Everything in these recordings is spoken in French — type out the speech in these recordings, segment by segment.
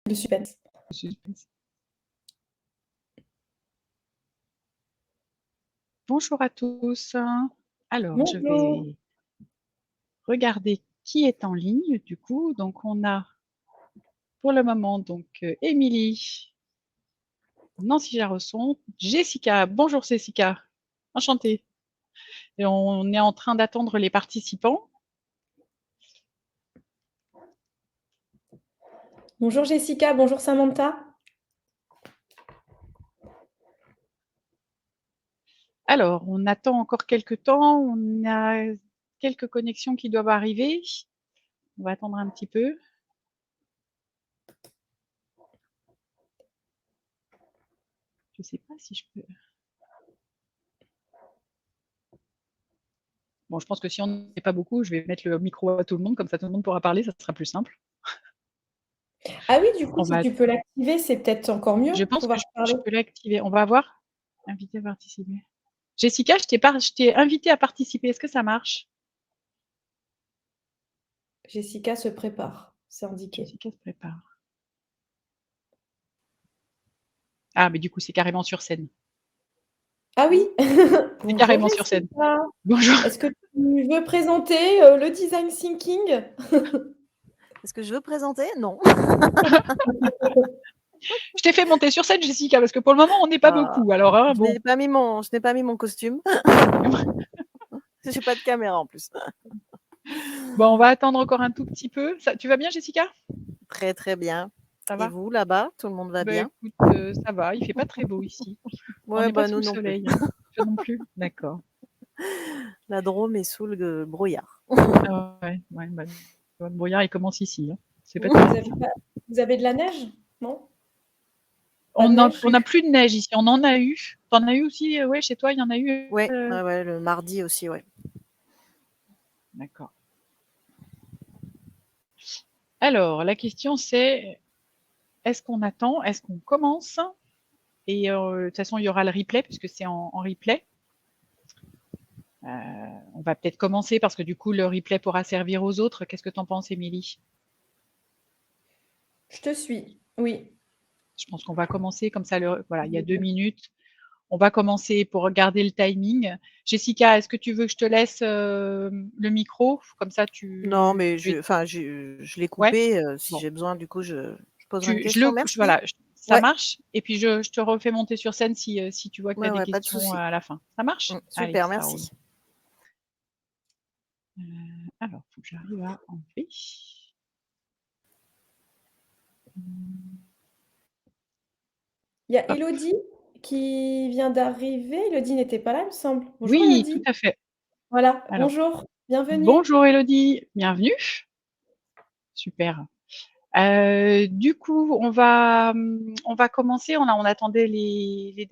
Le suspense. Suspense. Bonjour à tous. Alors, je Bonjour. vais regarder qui est en ligne du coup. Donc on a pour le moment donc Émilie, Nancy Jarosson, Jessica. Bonjour Jessica, enchantée. Et on est en train d'attendre les participants. Bonjour Jessica, bonjour Samantha. Alors, on attend encore quelques temps. On a quelques connexions qui doivent arriver. On va attendre un petit peu. Je ne sais pas si je peux. Bon, je pense que si on n'est pas beaucoup, je vais mettre le micro à tout le monde, comme ça tout le monde pourra parler, ça sera plus simple. Ah oui, du coup, On si va... tu peux l'activer, c'est peut-être encore mieux Je pour pense que pouvoir je parler. peux l'activer. On va voir. Invité à participer. Jessica, je t'ai invité à participer. Est-ce que ça marche? Jessica se prépare, c'est indiqué. Jessica se prépare. Ah, mais du coup, c'est carrément sur scène. Ah oui. C'est Bonjour carrément sur scène. Jessica. Bonjour. Est-ce que tu veux présenter le design thinking? Est-ce que je veux présenter? Non. Je t'ai fait monter sur scène, Jessica, parce que pour le moment, on n'est pas beaucoup. Alors, hein, je bon. n'ai pas mis mon costume. Je n'ai pas de caméra en plus. Bon, on va attendre encore un tout petit peu. Ça, tu vas bien, Jessica? Très, très bien. Ça Et va? vous, là-bas, tout le monde va bien? Écoute, ça va. Il fait pas très beau ici. On Ouais, n'est pas sous nous le non plus. soleil. Hein. Toi non plus? D'accord. La Drôme est sous le brouillard. Ah ouais, le brouillard, il commence ici. Hein. C'est pas terrible. Vous avez de la neige? Non? On n'a plus de neige ici. On en a eu. T'en as eu aussi? Ouais, chez toi, il y en a eu? Ouais, le mardi aussi, ouais. D'accord. Alors, la question c'est, est-ce qu'on attend? Est-ce qu'on commence? Et de toute façon, il y aura le replay puisque c'est en replay. On va peut-être commencer parce que du coup, le replay pourra servir aux autres. Qu'est-ce que tu en penses, Émilie? Je te suis, oui. Je pense qu'on va commencer comme ça. Voilà, il y a 2 minutes. On va commencer pour regarder le timing. Jessica, est-ce que tu veux que je te laisse le micro? Comme ça, Non, mais je l'ai coupé. Ouais si bon. j'ai besoin, du coup, je poserai une question. Merci. Voilà, ça marche. Et puis, je te refais monter sur scène si tu vois que tu as des questions à la fin. Ça marche? Super, Allez, merci. Alors, il faut que j'arrive à enlever. Il y a Elodie qui vient d'arriver. Elodie n'était pas là, il me semble. Bonjour Oui, Elodie. tout à fait. Voilà, Alors, bonjour, bienvenue. bonjour Elodie, bienvenue. Super. Du coup, on va commencer. On attendait les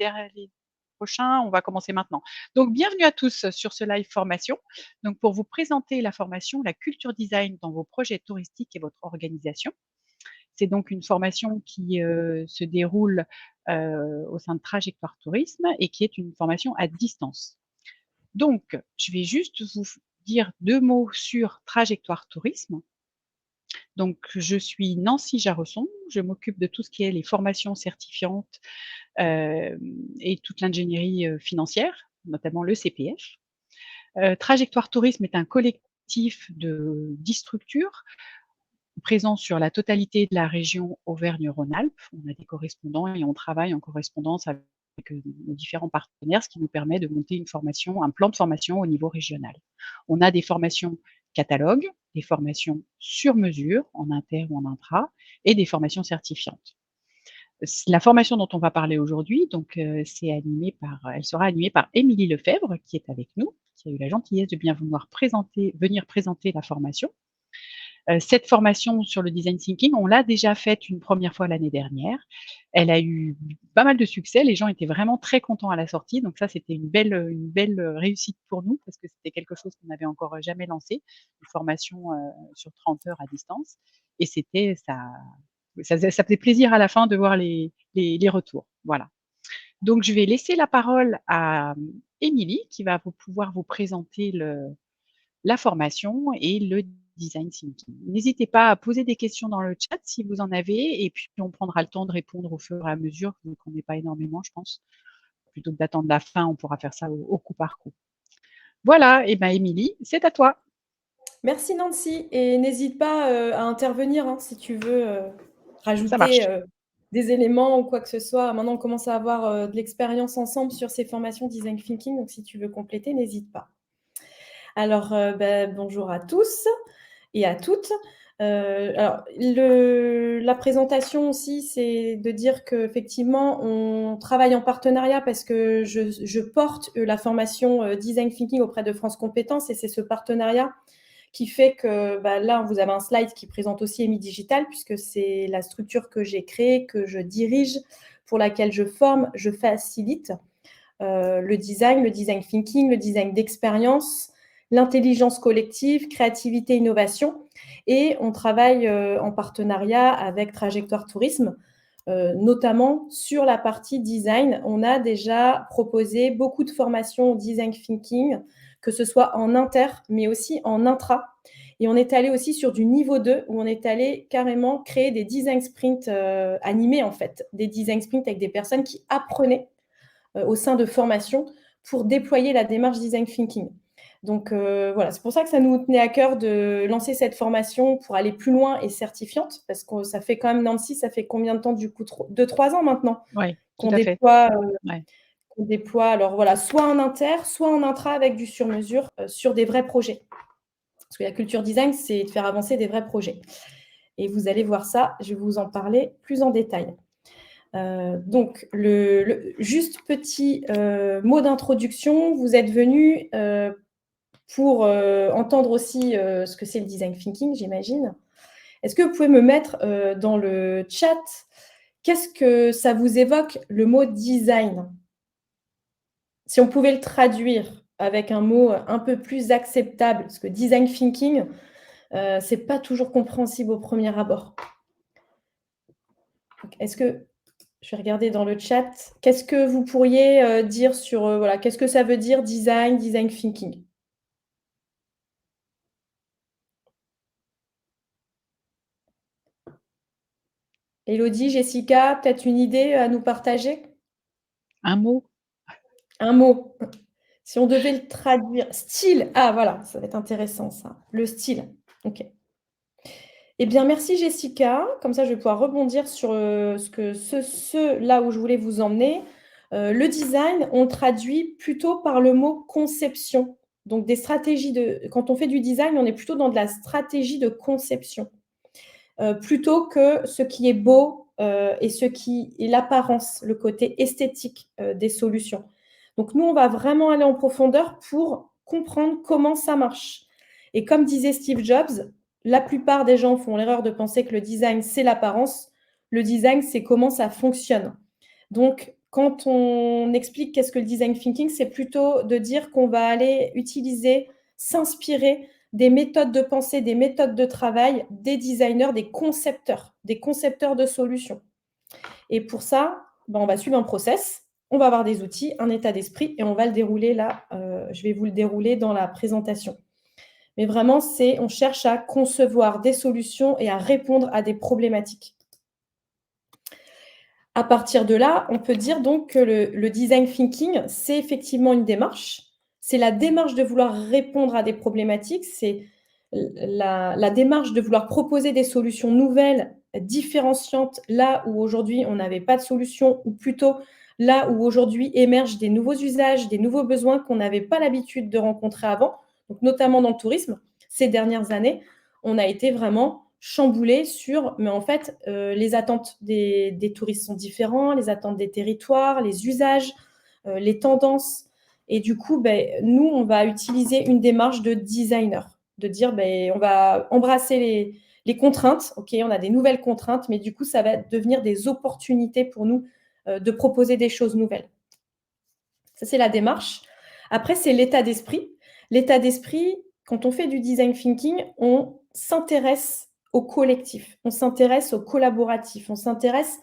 prochains. On va commencer maintenant. Donc, bienvenue à tous sur ce live formation. Donc, pour vous présenter la formation, la culture design dans vos projets touristiques et votre organisation. C'est donc une formation qui se déroule au sein de Trajectoire Tourisme et qui est une formation à distance. Donc, je vais juste vous dire 2 mots sur Trajectoire Tourisme. Donc, je suis Nancy Jarosson, je m'occupe de tout ce qui est les formations certifiantes et toute l'ingénierie financière, notamment le CPF. Trajectoire Tourisme est un collectif de 10 structures présents sur la totalité de la région Auvergne-Rhône-Alpes. On a des correspondants et on travaille en correspondance avec nos différents partenaires, ce qui nous permet de monter une formation, un plan de formation au niveau régional. On a des formations catalogues, des formations sur mesure, en inter ou en intra, et des formations certifiantes. La formation dont on va parler aujourd'hui, donc, elle sera animée par Émilie Lefebvre, qui est avec nous, qui a eu la gentillesse de bien vouloir venir présenter la formation. Cette formation sur le design thinking, on l'a déjà faite une première fois l'année dernière. Elle a eu pas mal de succès. Les gens étaient vraiment très contents à la sortie. Donc ça, c'était une belle réussite pour nous parce que c'était quelque chose qu'on n'avait encore jamais lancé, une formation sur 30 heures à distance. Et ça faisait plaisir à la fin de voir les retours. Voilà. Donc, je vais laisser la parole à Émilie qui va pouvoir vous présenter la formation et le design thinking. N'hésitez pas à poser des questions dans le chat si vous en avez, et puis on prendra le temps de répondre au fur et à mesure, vu qu'on n'est pas énormément, je pense. Plutôt que d'attendre la fin, on pourra faire ça au coup par coup. Voilà, et ben Émilie, c'est à toi. Merci Nancy, et n'hésite pas à intervenir hein, si tu veux Ça marche. rajouter des éléments ou quoi que ce soit. Maintenant, on commence à avoir de l'expérience ensemble sur ces formations design thinking, donc si tu veux compléter, n'hésite pas. Alors, bonjour à tous et à toutes. Alors, la présentation aussi, c'est de dire qu'effectivement, on travaille en partenariat parce que je porte la formation Design Thinking auprès de France Compétences, et c'est ce partenariat qui fait que là, vous avez un slide qui présente aussi EMI Digital, puisque c'est la structure que j'ai créée, que je dirige, pour laquelle je forme, je facilite le design thinking, le design d'expérience, l'intelligence collective, créativité, innovation. Et on travaille en partenariat avec Trajectoire Tourisme, notamment sur la partie design. On a déjà proposé beaucoup de formations au design thinking, que ce soit en inter, mais aussi en intra. Et on est allé aussi sur du niveau 2, où on est allé carrément créer des design sprints animés, en fait. Des design sprints avec des personnes qui apprenaient au sein de formations pour déployer la démarche design thinking. Donc voilà, c'est pour ça que ça nous tenait à cœur de lancer cette formation pour aller plus loin et certifiante, parce que ça fait quand même, Nancy, ça fait combien de temps du coup 2-3 ans maintenant Oui, tout qu'on à fait. déploie, Ouais. qu'on déploie, alors voilà, soit en inter, soit en intra avec du sur-mesure sur des vrais projets. Parce que la culture design, c'est de faire avancer des vrais projets. Et vous allez voir ça, je vais vous en parler plus en détail. Donc, juste petit mot d'introduction, vous êtes venus pour entendre aussi ce que c'est le design thinking, j'imagine. Est-ce que vous pouvez me mettre dans le chat, qu'est-ce que ça vous évoque, le mot design? Si on pouvait le traduire avec un mot un peu plus acceptable, parce que design thinking, c'est pas toujours compréhensible au premier abord. Est-ce que je vais regarder dans le chat. Qu'est-ce que vous pourriez dire sur voilà, qu'est-ce que ça veut dire design thinking? Élodie, Jessica, peut-être une idée à nous partager? Un mot? Un mot. Si on devait le traduire. Style. Ah voilà, ça va être intéressant ça. Le style. OK. Eh bien, merci Jessica. Comme ça, je vais pouvoir rebondir sur là où je voulais vous emmener. Le design, on le traduit plutôt par le mot conception. Donc, des stratégies quand on fait du design, on est plutôt dans de la stratégie de conception, plutôt que ce qui est beau et ce qui est l'apparence, le côté esthétique des solutions. Donc, nous, on va vraiment aller en profondeur pour comprendre comment ça marche. Et comme disait Steve Jobs, la plupart des gens font l'erreur de penser que le design, c'est l'apparence. Le design, c'est comment ça fonctionne. Donc, quand on explique qu'est-ce que le design thinking, c'est plutôt de dire qu'on va aller utiliser, s'inspirer des méthodes de pensée, des méthodes de travail, des designers, des concepteurs de solutions. Et pour ça, on va suivre un process, on va avoir des outils, un état d'esprit, et on va le dérouler là. Je vais vous le dérouler dans la présentation. Mais vraiment, on cherche à concevoir des solutions et à répondre à des problématiques. À partir de là, on peut dire donc que le design thinking, c'est effectivement une démarche. C'est la démarche de vouloir répondre à des problématiques, c'est la démarche de vouloir proposer des solutions nouvelles, différenciantes, là où aujourd'hui on n'avait pas de solution, ou plutôt là où aujourd'hui émergent des nouveaux usages, des nouveaux besoins qu'on n'avait pas l'habitude de rencontrer avant, donc notamment dans le tourisme. Ces dernières années, on a été vraiment chamboulé sur, mais en fait, les attentes des touristes sont différents, les attentes des territoires, les usages, les tendances. Et du coup, nous, on va utiliser une démarche de designer, de dire, on va embrasser les contraintes. OK, on a des nouvelles contraintes, mais du coup, ça va devenir des opportunités pour nous de proposer des choses nouvelles. Ça, c'est la démarche. Après, c'est l'état d'esprit. L'état d'esprit, quand on fait du design thinking, on s'intéresse au collectif, on s'intéresse au collaboratif, on s'intéresse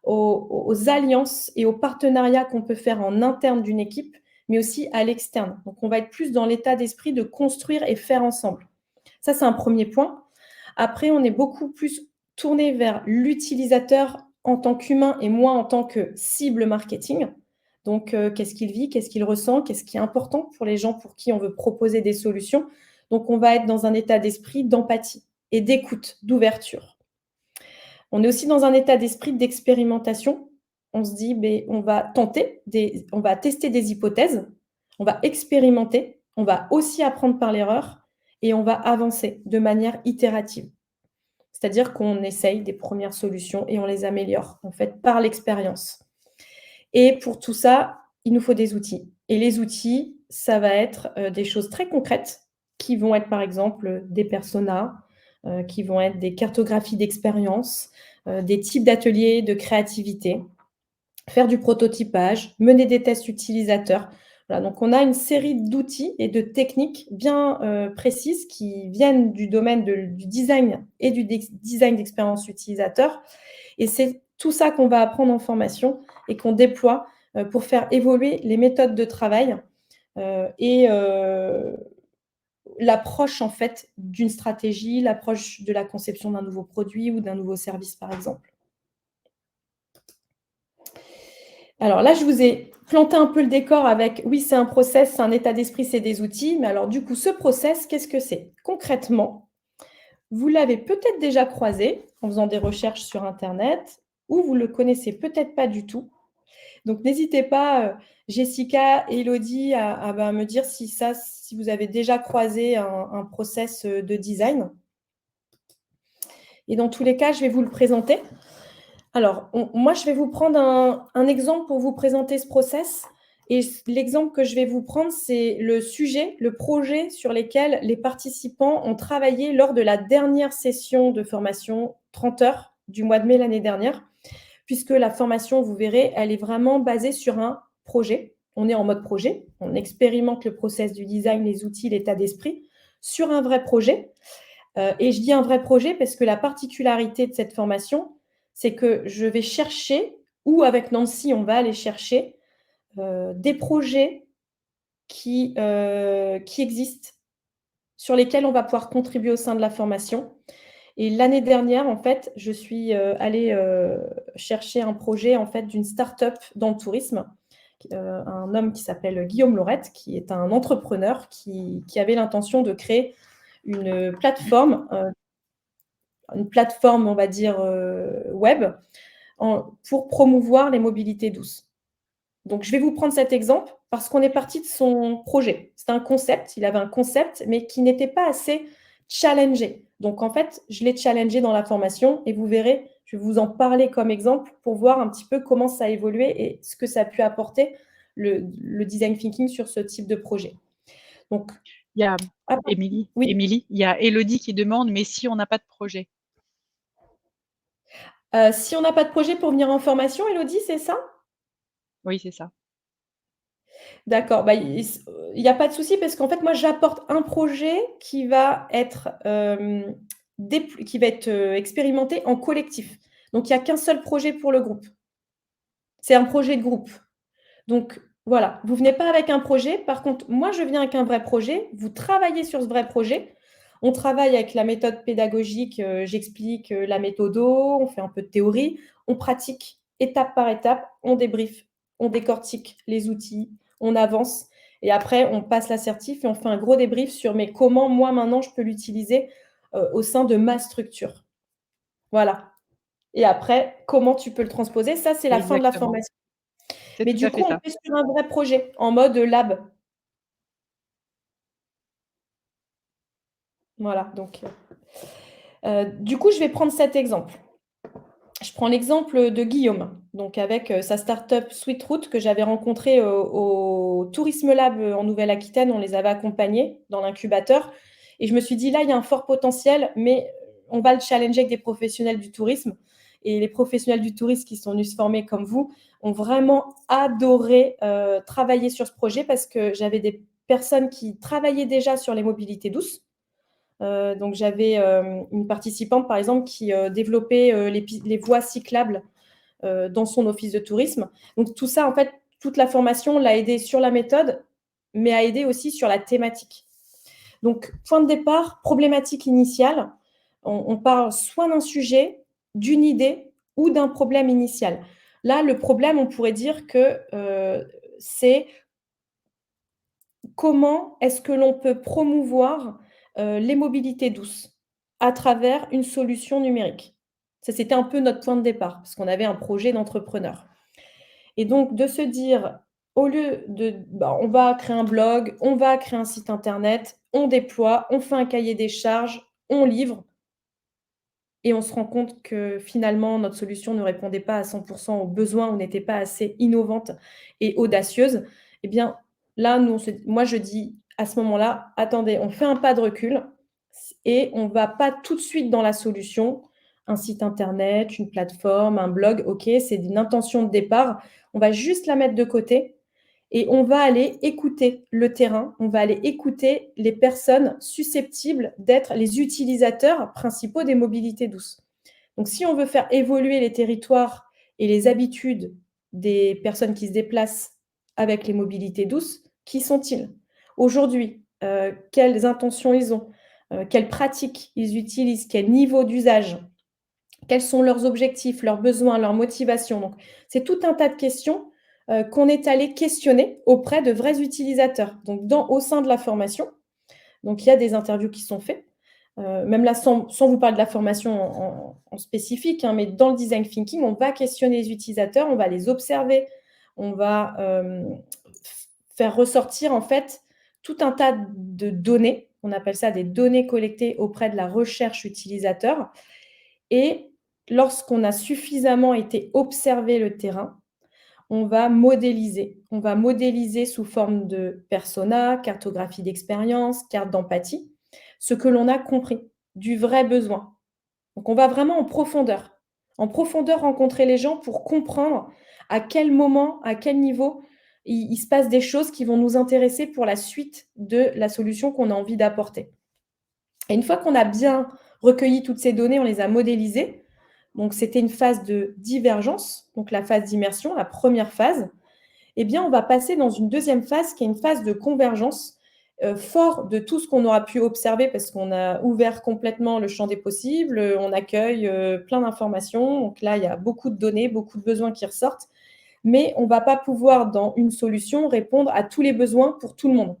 aux alliances et aux partenariats qu'on peut faire en interne d'une équipe, mais aussi à l'externe. Donc, on va être plus dans l'état d'esprit de construire et faire ensemble. Ça, c'est un premier point. Après, on est beaucoup plus tourné vers l'utilisateur en tant qu'humain et moins en tant que cible marketing. Donc, qu'est-ce qu'il vit, qu'est-ce qu'il ressent, qu'est-ce qui est important pour les gens pour qui on veut proposer des solutions. Donc, on va être dans un état d'esprit d'empathie et d'écoute, d'ouverture. On est aussi dans un état d'esprit d'expérimentation. On se dit, on va on va tester des hypothèses, on va expérimenter, on va aussi apprendre par l'erreur et on va avancer de manière itérative. C'est-à-dire qu'on essaye des premières solutions et on les améliore, en fait, par l'expérience. Et pour tout ça, il nous faut des outils. Et les outils, ça va être des choses très concrètes qui vont être, par exemple, des personas, qui vont être des cartographies d'expérience, des types d'ateliers de créativité, faire du prototypage, mener des tests utilisateurs. Voilà, donc on a une série d'outils et de techniques bien précises qui viennent du domaine du design et du design d'expérience utilisateur. Et c'est tout ça qu'on va apprendre en formation et qu'on déploie pour faire évoluer les méthodes de travail et l'approche en fait d'une stratégie, l'approche de la conception d'un nouveau produit ou d'un nouveau service, par exemple. Alors là, je vous ai planté un peu le décor avec, oui, c'est un process, c'est un état d'esprit, c'est des outils. Mais alors du coup, ce process, qu'est-ce que c'est? Concrètement, vous l'avez peut-être déjà croisé en faisant des recherches sur Internet ou vous ne le connaissez peut-être pas du tout. Donc n'hésitez pas, Jessica et Elodie, à me dire si vous avez déjà croisé un process de design. Et dans tous les cas, je vais vous le présenter. Alors, moi, je vais vous prendre un exemple pour vous présenter ce process. Et l'exemple que je vais vous prendre, c'est le sujet, le projet sur lesquels les participants ont travaillé lors de la dernière session de formation 30 heures du mois de mai l'année dernière, puisque la formation, vous verrez, elle est vraiment basée sur un projet. On est en mode projet, on expérimente le process du design, les outils, l'état d'esprit, sur un vrai projet. Et je dis un vrai projet parce que la particularité de cette formation, c'est que je vais chercher, ou avec Nancy, on va aller chercher des projets qui existent, sur lesquels on va pouvoir contribuer au sein de la formation. Et l'année dernière, en fait, je suis allée chercher un projet en fait, d'une start-up dans le tourisme, un homme qui s'appelle Guillaume Laurette, qui est un entrepreneur qui avait l'intention de créer une plateforme, on va dire, web, pour promouvoir les mobilités douces. Donc, je vais vous prendre cet exemple parce qu'on est parti de son projet. C'est un concept, il avait un concept, mais qui n'était pas assez challengé. Donc, en fait, je l'ai challengé dans la formation et vous verrez, je vais vous en parler comme exemple pour voir un petit peu comment ça a évolué et ce que ça a pu apporter le design thinking sur ce type de projet. Donc, Il y a Émilie, oui. il y a Elodie qui demande, mais si on n'a pas de projet? Si on n'a pas de projet pour venir en formation, Elodie, c'est ça? Oui, c'est ça. D'accord, il n'y a pas de souci parce qu'en fait, moi, j'apporte un projet qui va être, expérimenté en collectif. Donc il n'y a qu'un seul projet pour le groupe. C'est un projet de groupe. Donc voilà, vous venez pas avec un projet. Par contre, moi, je viens avec un vrai projet. Vous travaillez sur ce vrai projet. On travaille avec la méthode pédagogique, j'explique, la méthodo, on fait un peu de théorie, on pratique étape par étape, on débriefe, on décortique les outils, on avance et après on passe l'assertif et on fait un gros débrief sur mais comment moi maintenant je peux l'utiliser, au sein de ma structure. Voilà et après comment tu peux le transposer, ça c'est la fin de la Exactement. formation. C'est Mais tout à du coup, fait on ça. est sur un vrai projet en mode lab. Voilà, donc du coup, je vais prendre cet exemple. Je prends l'exemple de Guillaume, donc avec sa start-up Sweet Route que j'avais rencontrée au Tourisme Lab en Nouvelle-Aquitaine. On les avait accompagnés dans l'incubateur et je me suis dit: «Là, il y a un fort potentiel, mais on va le challenger avec des professionnels du tourisme» et les professionnels du tourisme qui sont venus se former comme vous ont vraiment adoré, travailler sur ce projet parce que j'avais des personnes qui travaillaient déjà sur les mobilités douces. Donc j'avais une participante, par exemple, qui développait les voies cyclables dans son office de tourisme. Donc tout ça, en fait, toute la formation l'a aidé sur la méthode, mais a aidé aussi sur la thématique. Donc, point de départ, problématique initiale. On parle soit d'un sujet, d'une idée ou d'un problème initial. Là, le problème, on pourrait dire que c'est comment est-ce que l'on peut promouvoir les mobilités douces à travers une solution numérique. Ça, c'était un peu notre point de départ, parce qu'on avait un projet d'entrepreneur. Et donc, de se dire, au lieu de, on va créer un blog, on va créer un site internet, on déploie, on fait un cahier des charges, on livre, et on se rend compte que finalement, notre solution ne répondait pas à 100% aux besoins, ou n'était pas assez innovante et audacieuse. Eh bien, là, moi, je dis à ce moment-là, attendez, on fait un pas de recul et on ne va pas tout de suite dans la solution. Un site internet, une plateforme, un blog, OK, c'est une intention de départ. On va juste la mettre de côté et on va aller écouter le terrain, on va aller écouter les personnes susceptibles d'être les utilisateurs principaux des mobilités douces. Donc, si on veut faire évoluer les territoires et les habitudes des personnes qui se déplacent avec les mobilités douces, qui sont-ils? Aujourd'hui, quelles intentions ils ont? Quelles pratiques ils utilisent? Quel niveau d'usage? Quels sont leurs objectifs, leurs besoins, leurs motivations? Donc, c'est tout un tas de questions qu'on est allé questionner auprès de vrais utilisateurs. Donc, au sein de la formation, donc il y a des interviews qui sont faites. Même là, sans vous parler de la formation en spécifique, hein, mais dans le design thinking, on va questionner les utilisateurs, on va les observer, on va faire ressortir en fait tout un tas de données, on appelle ça des données collectées auprès de la recherche utilisateur. Et lorsqu'on a suffisamment été observer le terrain, on va modéliser. On va modéliser sous forme de persona, cartographie d'expérience, carte d'empathie, ce que l'on a compris, du vrai besoin. Donc, on va vraiment en profondeur rencontrer les gens pour comprendre à quel moment, à quel niveau il se passe des choses qui vont nous intéresser pour la suite de la solution qu'on a envie d'apporter. Et une fois qu'on a bien recueilli toutes ces données, on les a modélisées. Donc, c'était une phase de divergence, donc la phase d'immersion, la première phase. Eh bien, on va passer dans une deuxième phase qui est une phase de convergence, fort de tout ce qu'on aura pu observer parce qu'on a ouvert complètement le champ des possibles, on accueille plein d'informations. Donc là, il y a beaucoup de données, beaucoup de besoins qui ressortent, mais on ne va pas pouvoir, dans une solution, répondre à tous les besoins pour tout le monde.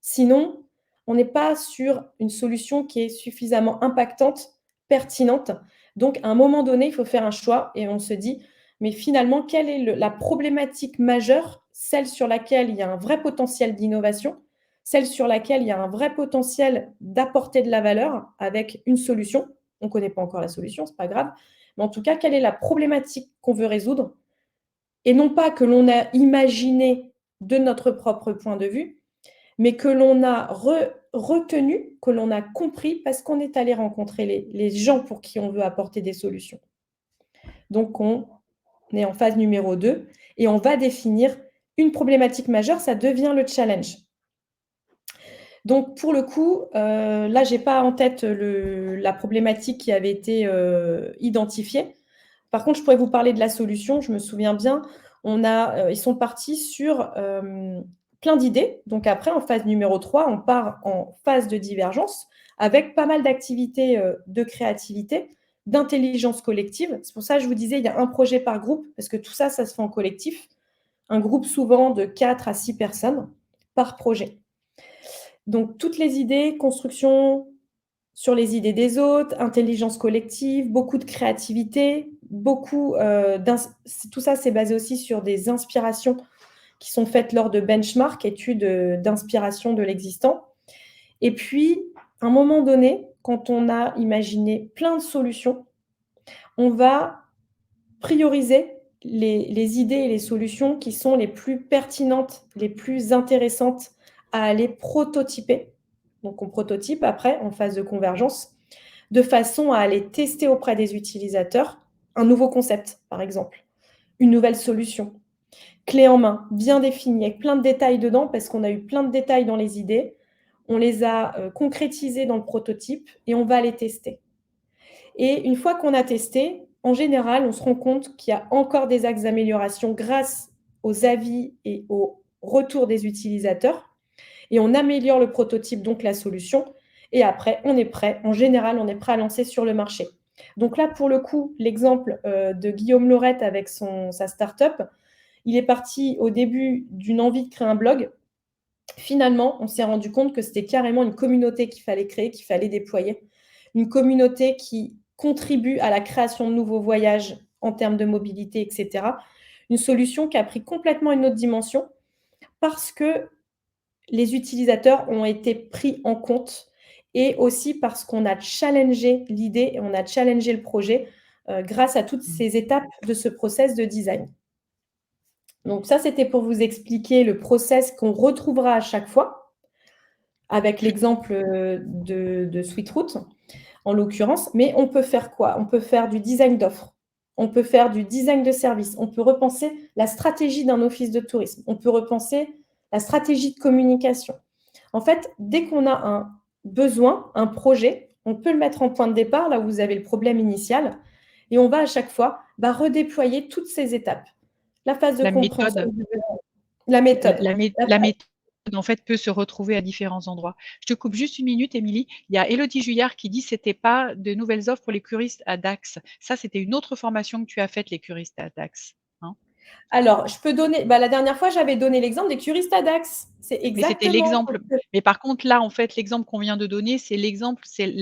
Sinon, on n'est pas sur une solution qui est suffisamment impactante, pertinente. Donc, à un moment donné, il faut faire un choix et on se dit, mais finalement, quelle est la problématique majeure, celle sur laquelle il y a un vrai potentiel d'innovation, celle sur laquelle il y a un vrai potentiel d'apporter de la valeur avec une solution. On ne connaît pas encore la solution, ce n'est pas grave. Mais en tout cas, quelle est la problématique qu'on veut résoudre? Et non pas que l'on a imaginé de notre propre point de vue, mais que l'on a retenu, que l'on a compris parce qu'on est allé rencontrer les gens pour qui on veut apporter des solutions. Donc, on est en phase numéro 2 et on va définir une problématique majeure, ça devient le challenge. Donc, pour le coup, là, je n'ai pas en tête la problématique qui avait été identifiée. Par contre, je pourrais vous parler de la solution. Je me souviens bien, ils sont partis sur plein d'idées. Donc après, en phase numéro 3, on part en phase de divergence avec pas mal d'activités de créativité, d'intelligence collective. C'est pour ça que je vous disais, il y a un projet par groupe, parce que tout ça, ça se fait en collectif. Un groupe souvent de 4 à 6 personnes par projet. Donc toutes les idées, construction sur les idées des autres, intelligence collective, beaucoup de créativité, tout ça, c'est basé aussi sur des inspirations qui sont faites lors de benchmark, études d'inspiration de l'existant. Et puis, à un moment donné, quand on a imaginé plein de solutions, on va prioriser les idées et les solutions qui sont les plus pertinentes, les plus intéressantes à aller prototyper. Donc, on prototype après, en phase de convergence, de façon à aller tester auprès des utilisateurs un nouveau concept, par exemple, une nouvelle solution, clé en main, bien définie, avec plein de détails dedans, parce qu'on a eu plein de détails dans les idées, on les a concrétisés dans le prototype et on va les tester. Et une fois qu'on a testé, en général, on se rend compte qu'il y a encore des axes d'amélioration grâce aux avis et aux retours des utilisateurs. et on améliore le prototype, donc la solution. Et après, on est prêt. En général, on est prêt à lancer sur le marché. Donc là, pour le coup, l'exemple de Guillaume Laurette avec sa start-up, il est parti au début d'une envie de créer un blog. Finalement, on s'est rendu compte que c'était carrément une communauté qu'il fallait créer, qu'il fallait déployer. Une communauté qui contribue à la création de nouveaux voyages en termes de mobilité, etc. Une solution qui a pris complètement une autre dimension parce que les utilisateurs ont été pris en compte et aussi parce qu'on a challengé l'idée et on a challengé le projet grâce à toutes ces étapes de ce process de design. Donc ça, c'était pour vous expliquer le process qu'on retrouvera à chaque fois avec l'exemple de Sweetroot, en l'occurrence. Mais on peut faire quoi? On peut faire du design d'offres, on peut faire du design de service, on peut repenser la stratégie d'un office de tourisme, on peut repenser la stratégie de communication. En fait, dès qu'on a un besoin, un projet, on peut le mettre en point de départ, là où vous avez le problème initial, et on va à chaque fois redéployer toutes ces étapes. La phase de La compréhension méthode. du besoin, la méthode. La méthode, en fait, peut se retrouver à différents endroits. Je te coupe juste 1 minute, Émilie. Il y a Élodie Juillard qui dit: «C'était pas de nouvelles offres pour les curistes à Dax». Ça, c'était une autre formation que tu as faite, les curistes à Dax, hein? Alors, je peux donner la dernière fois, j'avais donné l'exemple des curistes à Dax. C'est Mais c'était exactement l'exemple. Mais par contre, là, en fait, l'exemple qu'on vient de donner, c'est l'exemple, c'est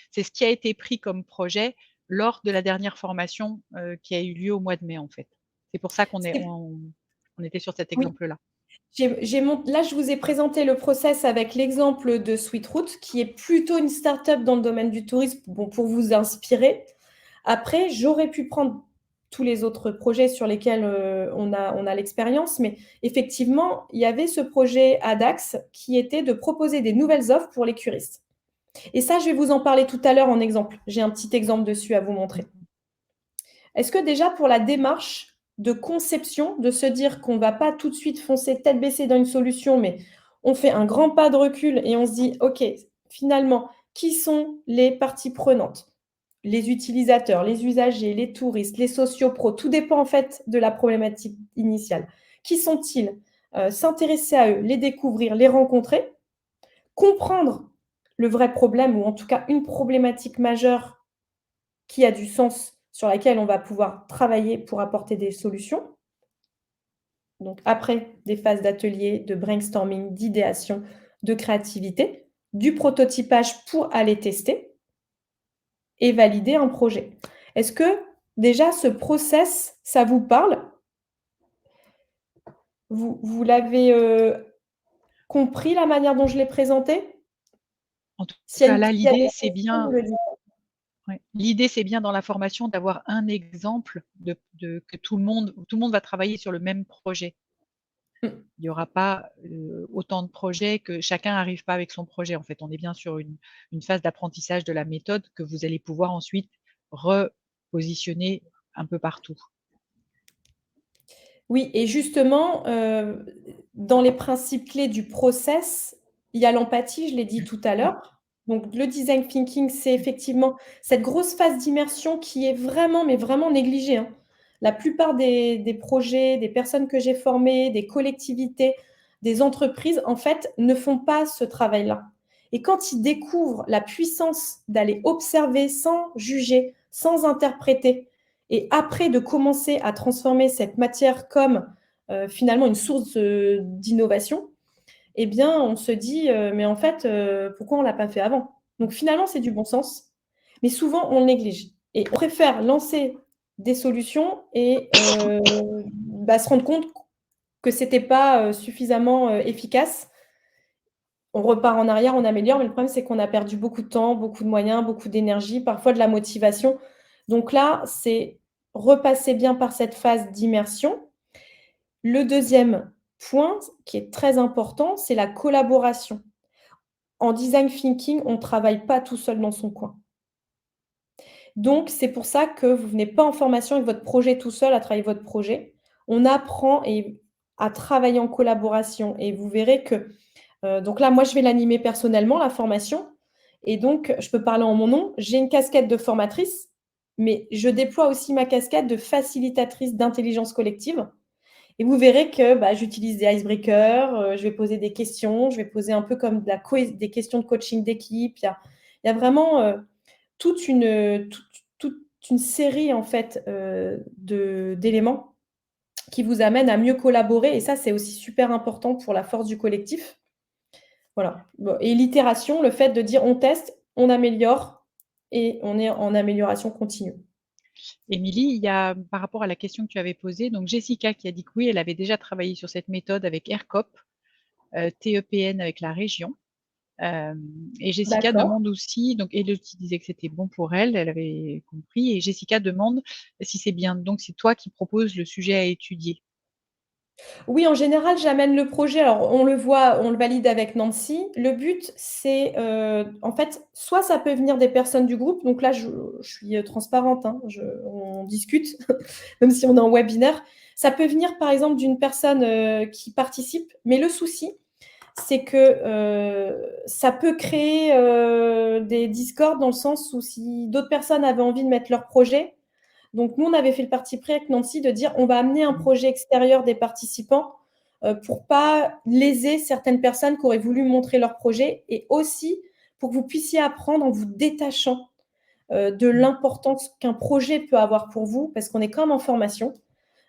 c'est ce qui a été pris comme projet lors de la dernière formation, qui a eu lieu au mois de mai, en fait. C'est pour ça qu'on était sur cet oui. exemple-là. Là, je vous ai présenté le process avec l'exemple de Sweetroot, qui est plutôt une start-up dans le domaine du tourisme, bon, pour vous inspirer. Après, j'aurais pu prendre tous les autres projets sur lesquels on a l'expérience, mais effectivement, il y avait ce projet à Dax qui était de proposer des nouvelles offres pour les curistes. Et ça, je vais vous en parler tout à l'heure en exemple. J'ai un petit exemple dessus à vous montrer. Est-ce que déjà pour la démarche de conception, de se dire qu'on ne va pas tout de suite foncer tête baissée dans une solution, mais on fait un grand pas de recul et on se dit, OK, finalement, qui sont les parties prenantes? Les utilisateurs, les usagers, les touristes, les sociopros, tout dépend en fait de la problématique initiale. Qui sont-ils? S'intéresser à eux, les découvrir, les rencontrer, comprendre le vrai problème ou en tout cas une problématique majeure qui a du sens, sur laquelle on va pouvoir travailler pour apporter des solutions. Donc après des phases d'atelier, de brainstorming, d'idéation, de créativité, du prototypage pour aller tester et valider un projet. Est-ce que déjà ce process, ça vous parle? Vous l'avez compris la manière dont je l'ai présenté? En tout S'il y a cas, une là, s'il y a des l'idée, c'est questions, vous bien. le dites. Ouais. L'idée, c'est bien dans la formation d'avoir un exemple que tout le monde va travailler sur le même projet. Mmh. Il y aura pas, autant de projets que chacun arrive pas avec son projet. En fait, on est bien sur une phase d'apprentissage de la méthode que vous allez pouvoir ensuite repositionner un peu partout. Oui, et justement, dans les principes clés du process, il y a l'empathie, je l'ai dit tout à l'heure. Donc le design thinking, c'est effectivement cette grosse phase d'immersion qui est vraiment, mais vraiment négligée, hein. La plupart des projets, des personnes que j'ai formées, des collectivités, des entreprises, en fait, ne font pas ce travail-là. Et quand ils découvrent la puissance d'aller observer sans juger, sans interpréter, et après de commencer à transformer cette matière comme finalement une source d'innovation, eh bien, on se dit mais en fait, pourquoi on ne l'a pas fait avant? Donc finalement, c'est du bon sens, mais souvent on le néglige et on préfère lancer des solutions et se rendre compte que ce n'était pas suffisamment efficace. On repart en arrière, on améliore, mais le problème, c'est qu'on a perdu beaucoup de temps, beaucoup de moyens, beaucoup d'énergie, parfois de la motivation. Donc là, c'est repasser bien par cette phase d'immersion. Le deuxième point qui est très important, c'est la collaboration. En design thinking, on ne travaille pas tout seul dans son coin. Donc, c'est pour ça que vous ne venez pas en formation avec votre projet tout seul à travailler votre projet. On apprend à travailler en collaboration et vous verrez que donc là, moi, je vais l'animer personnellement, la formation. Et donc, je peux parler en mon nom. J'ai une casquette de formatrice, mais je déploie aussi ma casquette de facilitatrice d'intelligence collective. Et vous verrez que j'utilise des icebreakers, je vais poser des questions, je vais poser un peu comme des questions de coaching d'équipe. Il y a vraiment toute une série en fait d'éléments qui vous amènent à mieux collaborer. Et ça, c'est aussi super important pour la force du collectif. Voilà. Et l'itération, le fait de dire on teste, on améliore et on est en amélioration continue. Émilie, il y a par rapport à la question que tu avais posée, donc Jessica qui a dit que oui, elle avait déjà travaillé sur cette méthode avec ERCOP, TEPN avec la région. Et Jessica D'accord. demande aussi, donc Elodie disait que c'était bon pour elle, elle avait compris, et Jessica demande si c'est bien, donc c'est toi qui proposes le sujet à étudier. Oui, en général, j'amène le projet. Alors, on le voit, on le valide avec Nancy. Le but, c'est, en fait, soit ça peut venir des personnes du groupe. Donc là, je suis transparente, hein, on discute, même si on est en webinaire. Ça peut venir, par exemple, d'une personne qui participe. Mais le souci, c'est que ça peut créer des discords dans le sens où si d'autres personnes avaient envie de mettre leur projet, donc nous, on avait fait le parti pris avec Nancy de dire on va amener un projet extérieur des participants pour pas léser certaines personnes qui auraient voulu montrer leur projet et aussi pour que vous puissiez apprendre en vous détachant de l'importance qu'un projet peut avoir pour vous parce qu'on est comme en formation.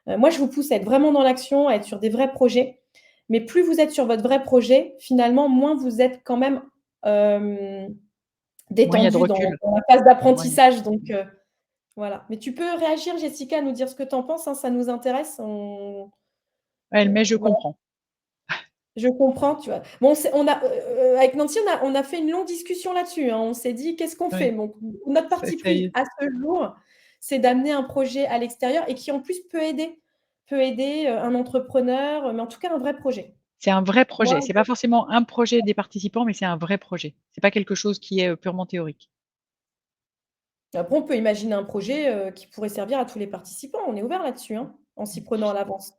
Moi, je vous pousse à être vraiment dans l'action, à être sur des vrais projets. Mais plus vous êtes sur votre vrai projet, finalement, moins vous êtes quand même Moi, il y a de détendu recul. dans la phase Ouais. d'apprentissage. Donc, voilà. Mais tu peux réagir, Jessica, nous dire ce que tu en penses, hein, ça nous intéresse. Elle met je Voilà, comprends. je comprends, tu vois. Bon, avec Nancy, on a fait une longue discussion là-dessus, hein. On s'est dit, qu'est-ce qu'on fait? Oui, Donc, notre parti ça y pris est. à ce jour, c'est d'amener un projet à l'extérieur et qui, en plus, peut aider un entrepreneur, mais en tout cas, un vrai projet. C'est un vrai Moi, projet. C'est pas forcément un projet des participants, mais c'est un vrai projet. C'est pas quelque chose qui est purement théorique. après, on peut imaginer un projet qui pourrait servir à tous les participants. On est ouvert là-dessus, hein, en s'y prenant à l'avance.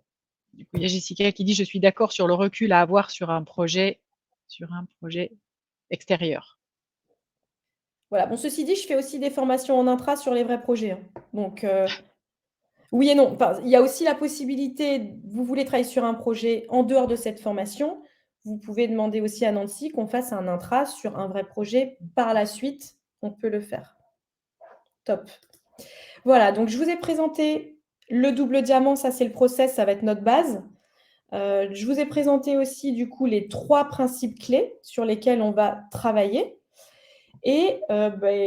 Du coup, il y a Jessica qui dit je suis d'accord sur le recul à avoir sur un projet extérieur. Voilà. Bon, ceci dit, je fais aussi des formations en intra sur les vrais projets, hein. Donc, oui et non. Enfin, il y a aussi la possibilité, vous voulez travailler sur un projet en dehors de cette formation, vous pouvez demander aussi à Nancy qu'on fasse un intra sur un vrai projet. Par la suite, on peut le faire. Top. Voilà, donc je vous ai présenté le double diamant, ça c'est le process, ça va être notre base. Je vous ai présenté aussi du coup les 3 principes clés sur lesquels on va travailler et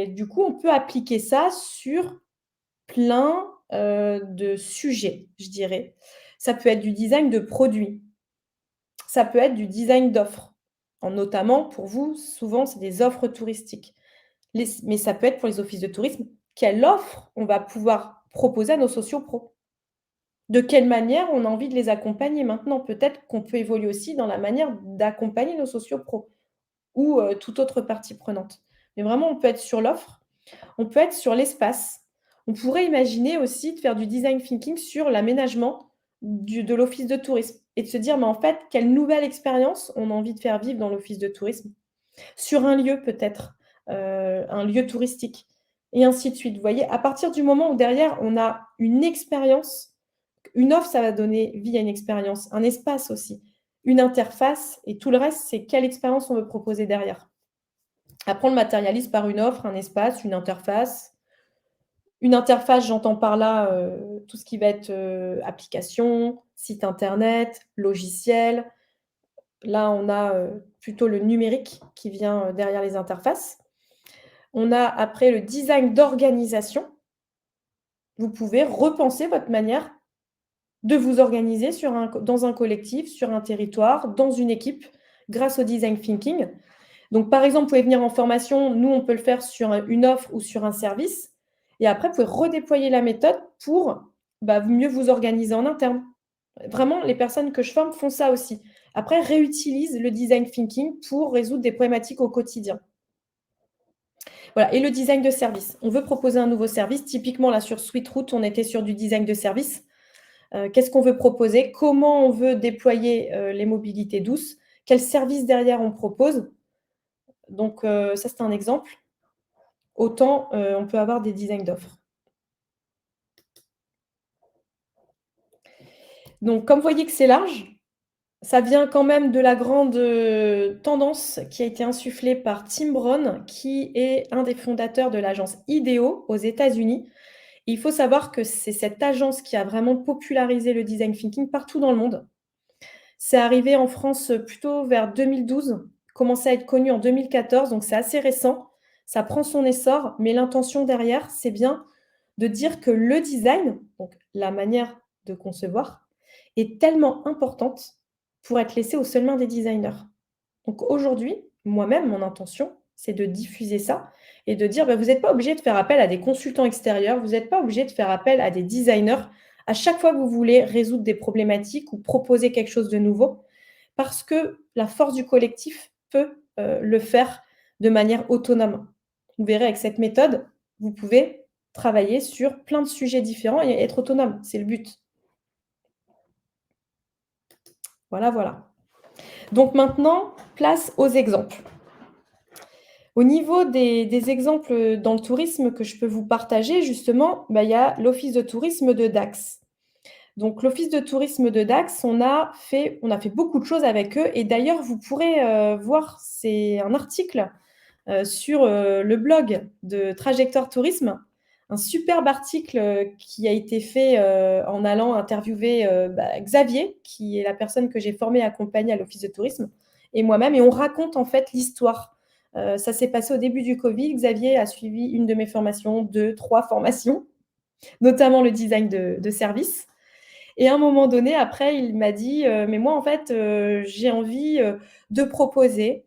du coup, on peut appliquer ça sur plein, de sujets, je dirais. Ça peut être du design de produits, ça peut être du design d'offres, notamment pour vous, souvent, c'est des offres touristiques. Mais ça peut être pour les offices de tourisme. Quelle offre on va pouvoir proposer à nos sociopros? De quelle manière on a envie de les accompagner maintenant? Peut-être qu'on peut évoluer aussi dans la manière d'accompagner nos sociopros ou toute autre partie prenante. Mais vraiment, on peut être sur l'offre, on peut être sur l'espace. On pourrait imaginer aussi de faire du design thinking sur l'aménagement de l'office de tourisme et de se dire, mais en fait, quelle nouvelle expérience on a envie de faire vivre dans l'office de tourisme, sur un lieu peut-être, un lieu touristique, et ainsi de suite. Vous voyez, à partir du moment où derrière, on a une expérience, une offre, ça va donner vie à une expérience, un espace aussi, une interface, et tout le reste, c'est quelle expérience on veut proposer derrière. Après, on le matérialise par une offre, un espace, une interface. Une interface, j'entends par là tout ce qui va être application, site internet, logiciel. Là, on a plutôt le numérique qui vient derrière les interfaces. On a après le design d'organisation. Vous pouvez repenser votre manière de vous organiser dans un collectif, sur un territoire, dans une équipe, grâce au design thinking. Donc, par exemple, vous pouvez venir en formation, nous, on peut le faire sur une offre ou sur un service. Et après, vous pouvez redéployer la méthode pour mieux vous organiser en interne. Vraiment, les personnes que je forme font ça aussi. Après, réutilisent le design thinking pour résoudre des problématiques au quotidien. Voilà. Et le design de service. On veut proposer un nouveau service. Typiquement, là, sur SweetRoute, on était sur du design de service. Qu'est-ce qu'on veut proposer? Comment on veut déployer les mobilités douces? Quel service derrière on propose? Donc, ça, c'est un exemple. Autant on peut avoir des designs d'offres. Donc comme vous voyez que c'est large, ça vient quand même de la grande, tendance qui a été insufflée par Tim Brown, qui est un des fondateurs de l'agence IDEO aux États-Unis. Il faut savoir que c'est cette agence qui a vraiment popularisé le design thinking partout dans le monde. C'est arrivé en France, plutôt vers 2012, commencé à être connu en 2014, donc c'est assez récent. Ça prend son essor, mais l'intention derrière, c'est bien de dire que le design, donc la manière de concevoir, est tellement importante pour être laissée aux seules mains des designers. Donc aujourd'hui, moi-même, mon intention, c'est de diffuser ça et de dire, bah, vous n'êtes pas obligé de faire appel à des consultants extérieurs, vous n'êtes pas obligé de faire appel à des designers à chaque fois que vous voulez résoudre des problématiques ou proposer quelque chose de nouveau, parce que la force du collectif peut le faire de manière autonome. Vous verrez avec cette méthode, vous pouvez travailler sur plein de sujets différents et être autonome, c'est le but. Voilà, voilà. Donc maintenant, place aux exemples. Au niveau des exemples dans le tourisme que je peux vous partager, justement, bah, il y a l'Office de tourisme de Dax. Donc l'Office de tourisme de Dax, on a fait beaucoup de choses avec eux et d'ailleurs, vous pourrez, voir, c'est un article, sur, le blog de Trajectoire Tourisme, un superbe article, qui a été fait, en allant interviewer, bah, Xavier, qui est la personne que j'ai formée et accompagnée à l'Office de tourisme et moi-même et on raconte en fait l'histoire. Ça s'est passé au début du covid. Xavier a suivi une de mes formations, 2, 3 formations, notamment le design de service et à un moment donné, après, il m'a dit, «Mais moi, en fait, j'ai envie, de proposer,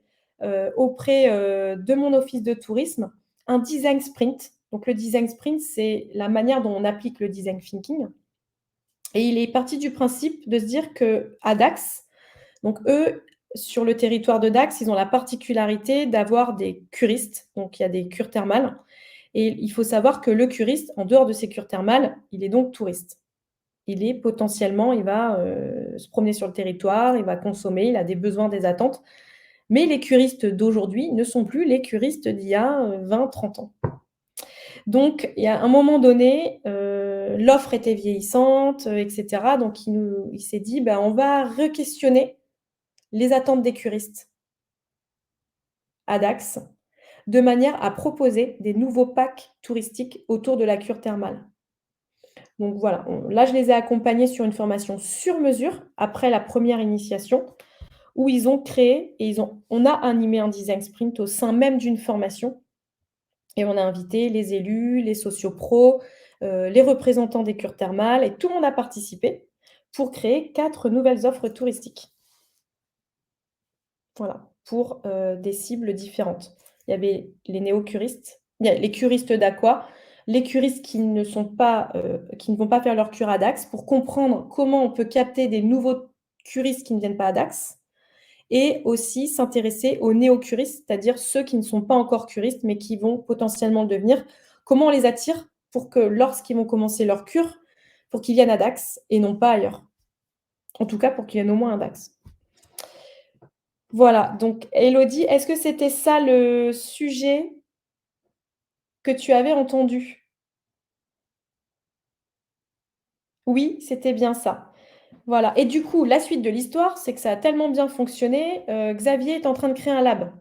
auprès, de mon office de tourisme, un design sprint». Donc le design sprint, c'est la manière dont on applique le design thinking et il est parti du principe de se dire qu'à Dax, donc eux, sur le territoire de Dax, ils ont la particularité d'avoir des curistes, donc il y a des cures thermales et il faut savoir que le curiste, en dehors de ses cures thermales, il est donc touriste. Il va, se promener sur le territoire, il va consommer, il a des besoins, des attentes. Mais les curistes d'aujourd'hui ne sont plus les curistes d'il y a, 20-30 ans. Donc il y a un moment donné, l'offre était vieillissante, et cetera. Donc il s'est dit: «Bah, on va re-questionner les attentes des curistes à Dax, de manière à proposer des nouveaux packs touristiques autour de la cure thermale». Donc voilà, là, je les ai accompagnés sur une formation sur mesure, après la première initiation, où ils ont créé et on a animé un design sprint au sein même d'une formation et on a invité les élus, les sociopros, les représentants des cures thermales et tout le monde a participé pour créer 4 nouvelles offres touristiques. Voilà, pour, des cibles différentes. Il y avait les néo-curistes, il y a les curistes d'aqua, les curistes qui ne vont pas faire leur cure à Dax pour comprendre comment on peut capter des nouveaux curistes qui ne viennent pas à Dax et aussi s'intéresser aux néo-curistes, c'est-à-dire ceux qui ne sont pas encore curistes, mais qui vont potentiellement le devenir. Comment on les attire pour que lorsqu'ils vont commencer leur cure, pour qu'ils viennent à Dax et non pas ailleurs? En tout cas, pour qu'ils viennent au moins à Dax. Voilà, donc Élodie, est-ce que c'était ça le sujet que tu avais entendu? Oui, c'était bien ça. Voilà et du coup, la suite de l'histoire, c'est que ça a tellement bien fonctionné, Xavier est en train de créer un lab,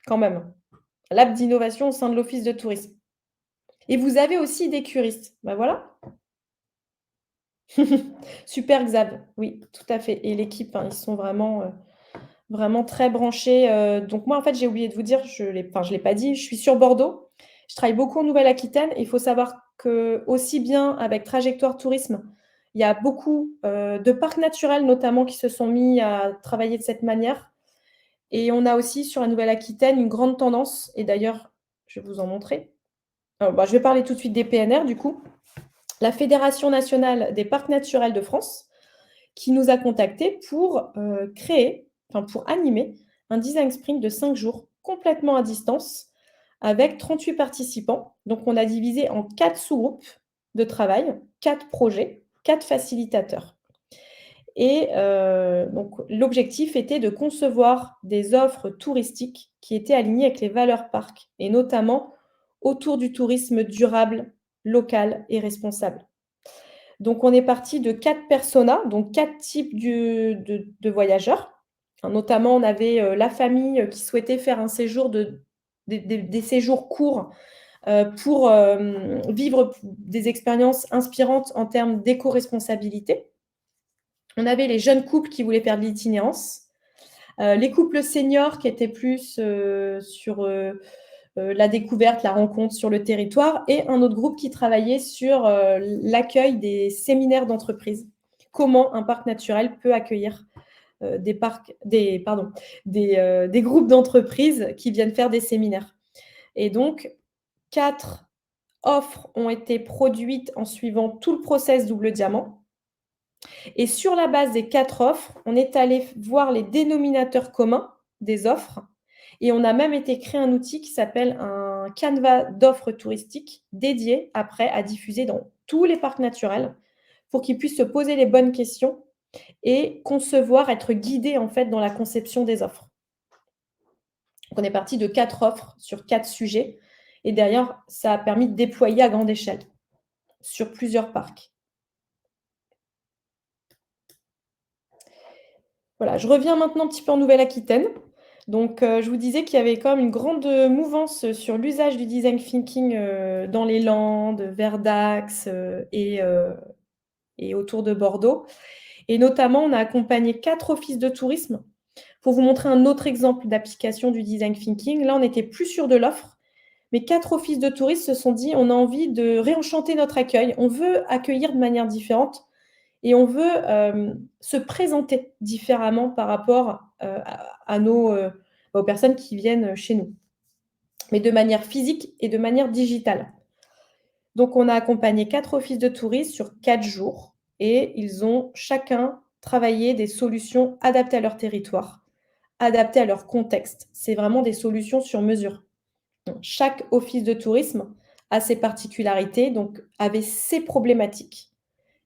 quand même. Un lab d'innovation au sein de l'office de tourisme et vous avez aussi des curistes. Bah, voilà. Super Xav, oui, tout à fait et l'équipe, hein, ils sont vraiment, vraiment très branchés, donc moi, en fait, j'ai oublié de vous dire, je l'ai pas dit, je suis sur Bordeaux. Je travaille beaucoup en Nouvelle-Aquitaine et il faut savoir qu'aussi bien avec Trajectoire Tourisme, il y a beaucoup, de parcs naturels notamment qui se sont mis à travailler de cette manière et on a aussi sur la Nouvelle-Aquitaine une grande tendance et d'ailleurs, je vais vous en montrer. Bah, je vais parler tout de suite des PNR du coup. La Fédération nationale des parcs naturels de France qui nous a contactés pour, pour animer un design sprint de 5 jours complètement à distance avec 38 participants. Donc on a divisé en 4 sous-groupes de travail, 4 projets, 4 facilitateurs et donc l'objectif était de concevoir des offres touristiques qui étaient alignées avec les valeurs parcs et notamment autour du tourisme durable, local et responsable. Donc on est parti de 4 personas, donc 4 types de voyageurs. Enfin, notamment, on avait, la famille, qui souhaitait faire un séjour des séjours courts, pour, vivre des expériences inspirantes en termes d'éco-responsabilité. On avait les jeunes couples qui voulaient faire de l'itinérance, les couples seniors qui étaient plus, sur, la découverte, la rencontre sur le territoire et un autre groupe qui travaillait sur, l'accueil des séminaires d'entreprise. Comment un parc naturel peut accueillir, des groupes d'entreprises qui viennent faire des séminaires. Et donc 4 offres ont été produites en suivant tout le process double diamant et sur la base des 4 offres, on est allé voir les dénominateurs communs des offres et on a même été créer un outil qui s'appelle un canevas d'offres touristiques dédié après à diffuser dans tous les parcs naturels pour qu'ils puissent se poser les bonnes questions et concevoir, être guidés en fait dans la conception des offres. Donc on est parti de 4 offres sur 4 sujets et derrière, ça a permis de déployer à grande échelle sur plusieurs parcs. Voilà, je reviens maintenant un petit peu en Nouvelle-Aquitaine. Donc, je vous disais qu'il y avait quand même une grande, mouvance sur l'usage du design thinking, dans les Landes, vers Dax, et autour de Bordeaux. Et notamment, on a accompagné 4 offices de tourisme pour vous montrer un autre exemple d'application du design thinking. Là, on était plus sûr de l'offre, mais 4 offices de tourisme se sont dit: «On a envie de réenchanter notre accueil. On veut accueillir de manière différente et on veut, se présenter différemment par rapport, à aux personnes qui viennent chez nous, mais de manière physique et de manière digitale». Donc on a accompagné 4 offices de tourisme sur 4 jours et ils ont chacun travaillé des solutions adaptées à leur territoire, adaptées à leur contexte. C'est vraiment des solutions sur mesure. Donc chaque office de tourisme a ses particularités, donc avait ses problématiques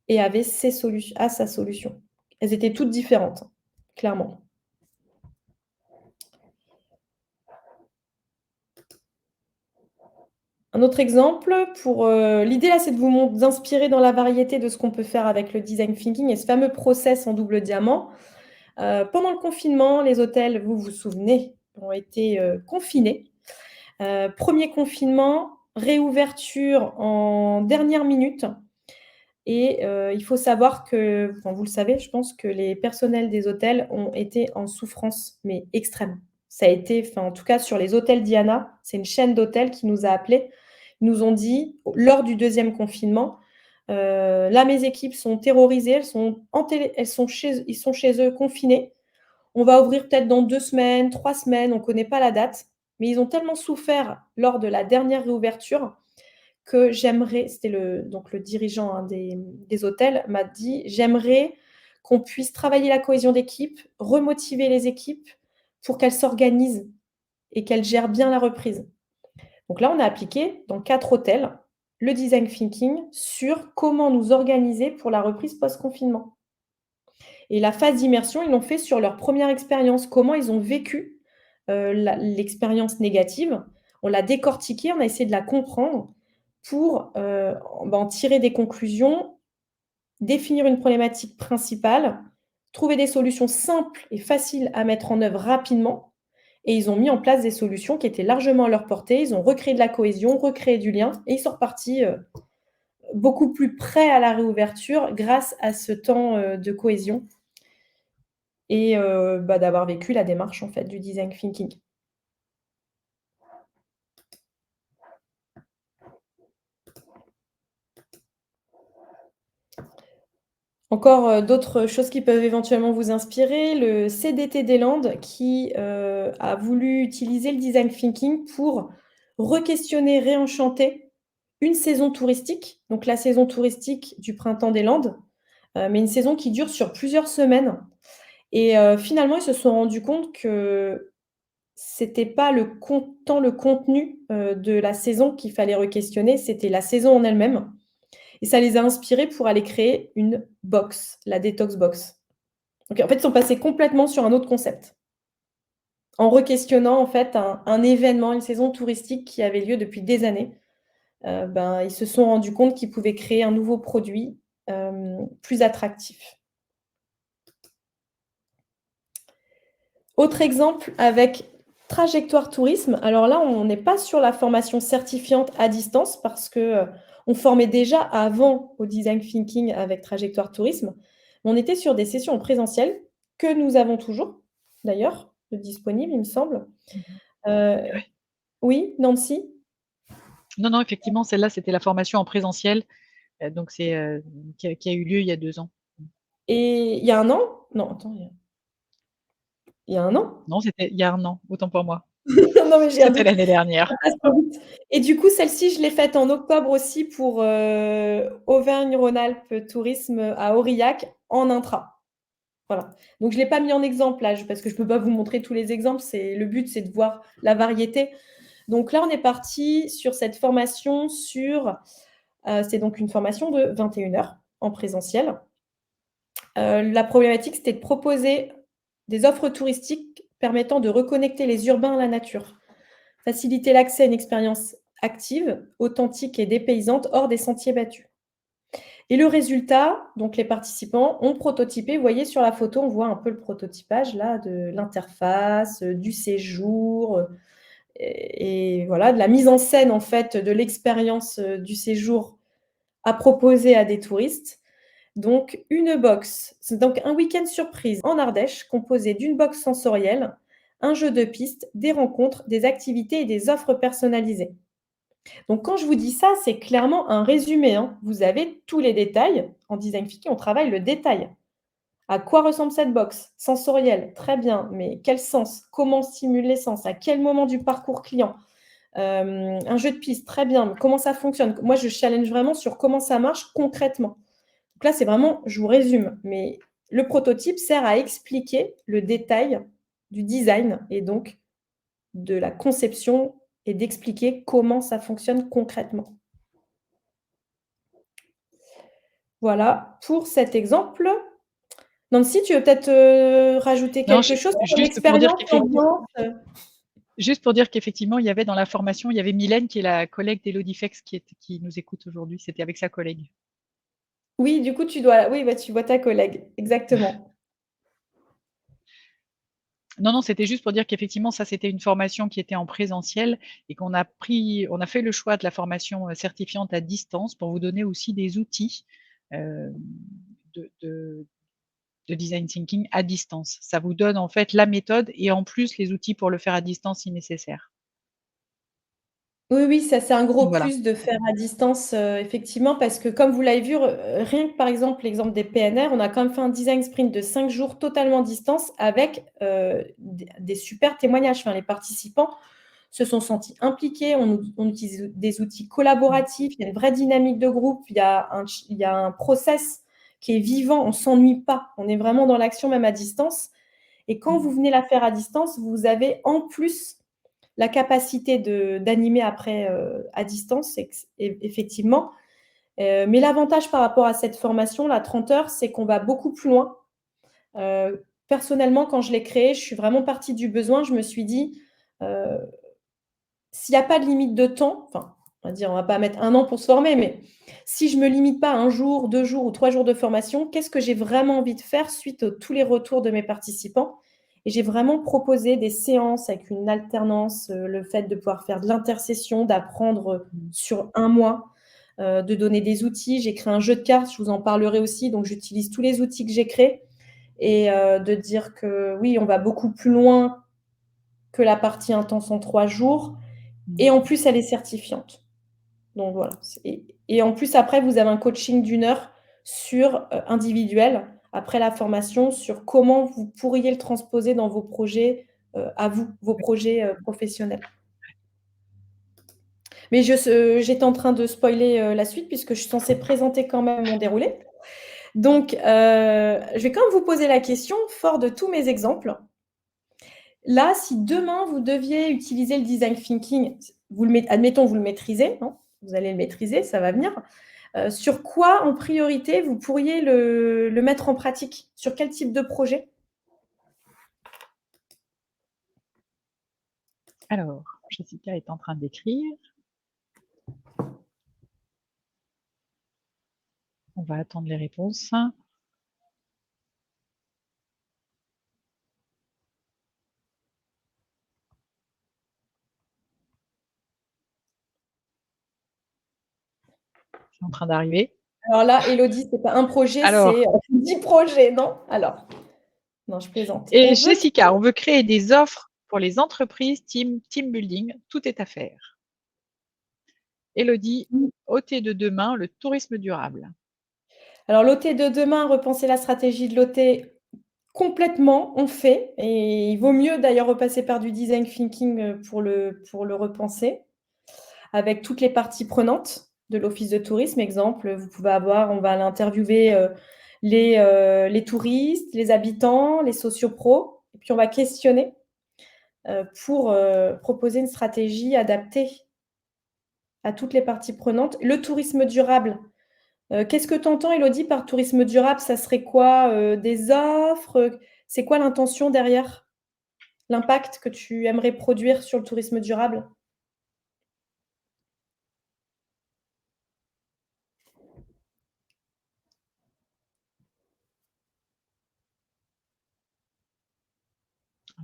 et avait sa solution. Elles étaient toutes différentes, clairement. Un autre exemple pour, l'idée là, c'est de vous inspirer dans la variété de ce qu'on peut faire avec le design thinking et ce fameux process en double diamant. Pendant le confinement, les hôtels, vous vous souvenez, ont été, confinés. 1er confinement, réouverture en dernière minute et il faut savoir que, enfin, vous le savez, je pense que les personnels des hôtels ont été en souffrance, mais extrême. Ça a été, enfin, en tout cas sur les hôtels Diana, c'est une chaîne d'hôtels qui nous a appelés. Ils nous ont dit, lors du 2e confinement: «Là, mes équipes sont terrorisées, ils sont chez eux confinés. On va ouvrir peut-être dans 2 semaines, 3 semaines, on ne connaît pas la date». Mais ils ont tellement souffert lors de la dernière réouverture que j'aimerais, c'était le dirigeant, hein, des hôtels m'a dit: «J'aimerais qu'on puisse travailler la cohésion d'équipe, remotiver les équipes pour qu'elles s'organisent et qu'elles gèrent bien la reprise». Donc là, on a appliqué dans 4 hôtels le design thinking sur comment nous organiser pour la reprise post-confinement. Et la phase d'immersion, ils l'ont fait sur leur première expérience, comment ils ont vécu, l'expérience négative. On l'a décortiquée, on a essayé de la comprendre pour, en tirer des conclusions, définir une problématique principale, trouver des solutions simples et faciles à mettre en œuvre rapidement et ils ont mis en place des solutions qui étaient largement à leur portée. Ils ont recréé de la cohésion, recréé du lien et ils sont repartis, beaucoup plus prêts à la réouverture grâce à ce temps, de cohésion et d'avoir vécu la démarche, en fait, du design thinking. Encore, d'autres choses qui peuvent éventuellement vous inspirer, le CDT des Landes qui, a voulu utiliser le design thinking pour re-questionner, réenchanter une saison touristique, donc la saison touristique du Printemps des Landes, mais une saison qui dure sur plusieurs semaines et finalement, ils se sont rendus compte que c'était pas tant le contenu, de la saison qu'il fallait re-questionner, c'était la saison en elle-même. Et ça les a inspirés pour aller créer une box, la Détox Box. Donc en fait, ils sont passés complètement sur un autre concept. En requestionnant en fait un événement, une saison touristique qui avait lieu depuis des années, ils se sont rendus compte qu'ils pouvaient créer un nouveau produit plus attractif. Autre exemple avec Trajectoire Tourisme. Alors là, on n'est pas sur la formation certifiante à distance parce que on formait déjà avant au design thinking avec Trajectoire Tourisme. On était sur des sessions en présentiel que nous avons toujours, d'ailleurs, de disponibles, il me semble. Ouais. Oui, Nancy? Non, effectivement, celle-là, c'était la formation en présentiel, donc c'est qui a eu lieu il y a 2 ans. Et il y a 1 an? Non, attends, il y a 1 an? Non, c'était il y a 1 an, autant pour moi. Non, mais j'ai un C'était doute. l'année dernière. Ça passe trop vite. Et du coup, celle-ci, je l'ai faite en octobre aussi pour Auvergne-Rhône-Alpes Tourisme à Aurillac en intra. Voilà. Donc, je ne l'ai pas mis en exemple là, parce que je ne peux pas vous montrer tous les exemples. Le but, c'est de voir la variété. Donc là, on est parti sur cette formation c'est donc une formation de 21 heures en présentiel. La problématique, c'était de proposer des offres touristiques permettant de reconnecter les urbains à la nature, faciliter l'accès à une expérience active, authentique et dépaysante hors des sentiers battus. Et le résultat, donc les participants ont prototypé, vous voyez sur la photo, on voit un peu le prototypage là de l'interface, du séjour, et voilà, de la mise en scène en fait de l'expérience du séjour à proposer à des touristes. Donc une box, c'est donc un week-end surprise en Ardèche composé d'une box sensorielle, un jeu de pistes, des rencontres, des activités et des offres personnalisées. Donc quand je vous dis ça, c'est clairement un résumé, hein. Vous avez tous les détails. En design thinking, on travaille le détail. À quoi ressemble cette box? Sensorielle, très bien, mais quel sens? Comment on stimule les sens? À quel moment du parcours client? Un jeu de piste, très bien, mais comment ça fonctionne? Moi, je challenge vraiment sur comment ça marche concrètement. Donc là, c'est vraiment, je vous résume, mais le prototype sert à expliquer le détail du design et donc de la conception et d'expliquer comment ça fonctionne concrètement. Voilà pour cet exemple. Nancy, tu veux peut-être rajouter Non, quelque chose sur ton juste pour dire expérience, l'ambiance? juste pour dire qu'effectivement, il y avait dans la formation, il y avait Mylène qui est la collègue d'Elodie Fex qui nous écoute aujourd'hui. C'était avec sa collègue. Oui, du coup, tu vois ta collègue, exactement. Non, c'était juste pour dire qu'effectivement, ça, c'était une formation qui était en présentiel et on a fait le choix de la formation certifiante à distance pour vous donner aussi des outils euh, de design thinking à distance. Ça vous donne en fait la méthode et en plus les outils pour le faire à distance si nécessaire. Oui, ça, c'est un gros Voilà. plus de faire à distance, effectivement, parce que comme vous l'avez vu, rien que par exemple, l'exemple des PNR, on a quand même fait un design sprint de 5 jours totalement à distance avec des super témoignages. Enfin, les participants se sont sentis impliqués, on utilise des outils collaboratifs, il y a une vraie dynamique de groupe, il y a un process qui est vivant, on ne s'ennuie pas, on est vraiment dans l'action même à distance. Et quand vous venez la faire à distance, vous avez en plus la capacité d'animer après à distance, effectivement. Mais l'avantage par rapport à cette formation, la 30 heures, c'est qu'on va beaucoup plus loin. Personnellement, quand je l'ai créée, je suis vraiment partie du besoin. Je me suis dit, s'il n'y a pas de limite de temps, enfin, on va dire, on ne va pas mettre 1 an pour se former, mais si je ne me limite pas à 1 jour, 2 jours ou 3 jours de formation, qu'est-ce que j'ai vraiment envie de faire suite à tous les retours de mes participants? Et j'ai vraiment proposé des séances avec une alternance, le fait de pouvoir faire de l'intercession, d'apprendre sur 1 mois, de donner des outils. J'ai créé un jeu de cartes, je vous en parlerai aussi, donc j'utilise tous les outils que j'ai créés et de dire que oui, on va beaucoup plus loin que la partie intense en 3 jours et en plus, elle est certifiante. Donc voilà. Et en plus, après, vous avez un coaching d'1 heure individuel, après la formation, sur comment vous pourriez le transposer dans vos projets, à vous, vos projets professionnels. Mais j'étais en train de spoiler la suite puisque je suis censée présenter quand même mon déroulé. Donc, je vais quand même vous poser la question, fort de tous mes exemples. Là, si demain, vous deviez utiliser le design thinking, admettons, vous le maîtrisez, non? Vous allez le maîtriser, ça va venir. Sur quoi, en priorité, vous pourriez le mettre en pratique? Sur quel type de projet? Alors, Jessica est en train d'écrire. On va attendre les réponses. C'est en train d'arriver. Alors là, Élodie, c'est pas un projet, Alors, c'est 10 projets, non? Alors, non, je plaisante. et On veut Jessica, on veut créer des offres pour les entreprises, team building, tout est à faire. Élodie, OT de demain, le tourisme durable. Alors l'OT de demain, repenser la stratégie de l'OT complètement, on fait et il vaut mieux d'ailleurs repasser par du design thinking, pour le repenser, avec toutes les parties prenantes de l'office de tourisme. Exemple, vous pouvez avoir on va aller interviewer, les touristes, les habitants, les sociopros et puis on va questionner, pour, proposer une stratégie adaptée à toutes les parties prenantes. Le tourisme durable, qu'est-ce que tu entends, Élodie, par tourisme durable? Ça serait quoi? Des offres? C'est quoi l'intention derrière? L'impact que tu aimerais produire sur le tourisme durable?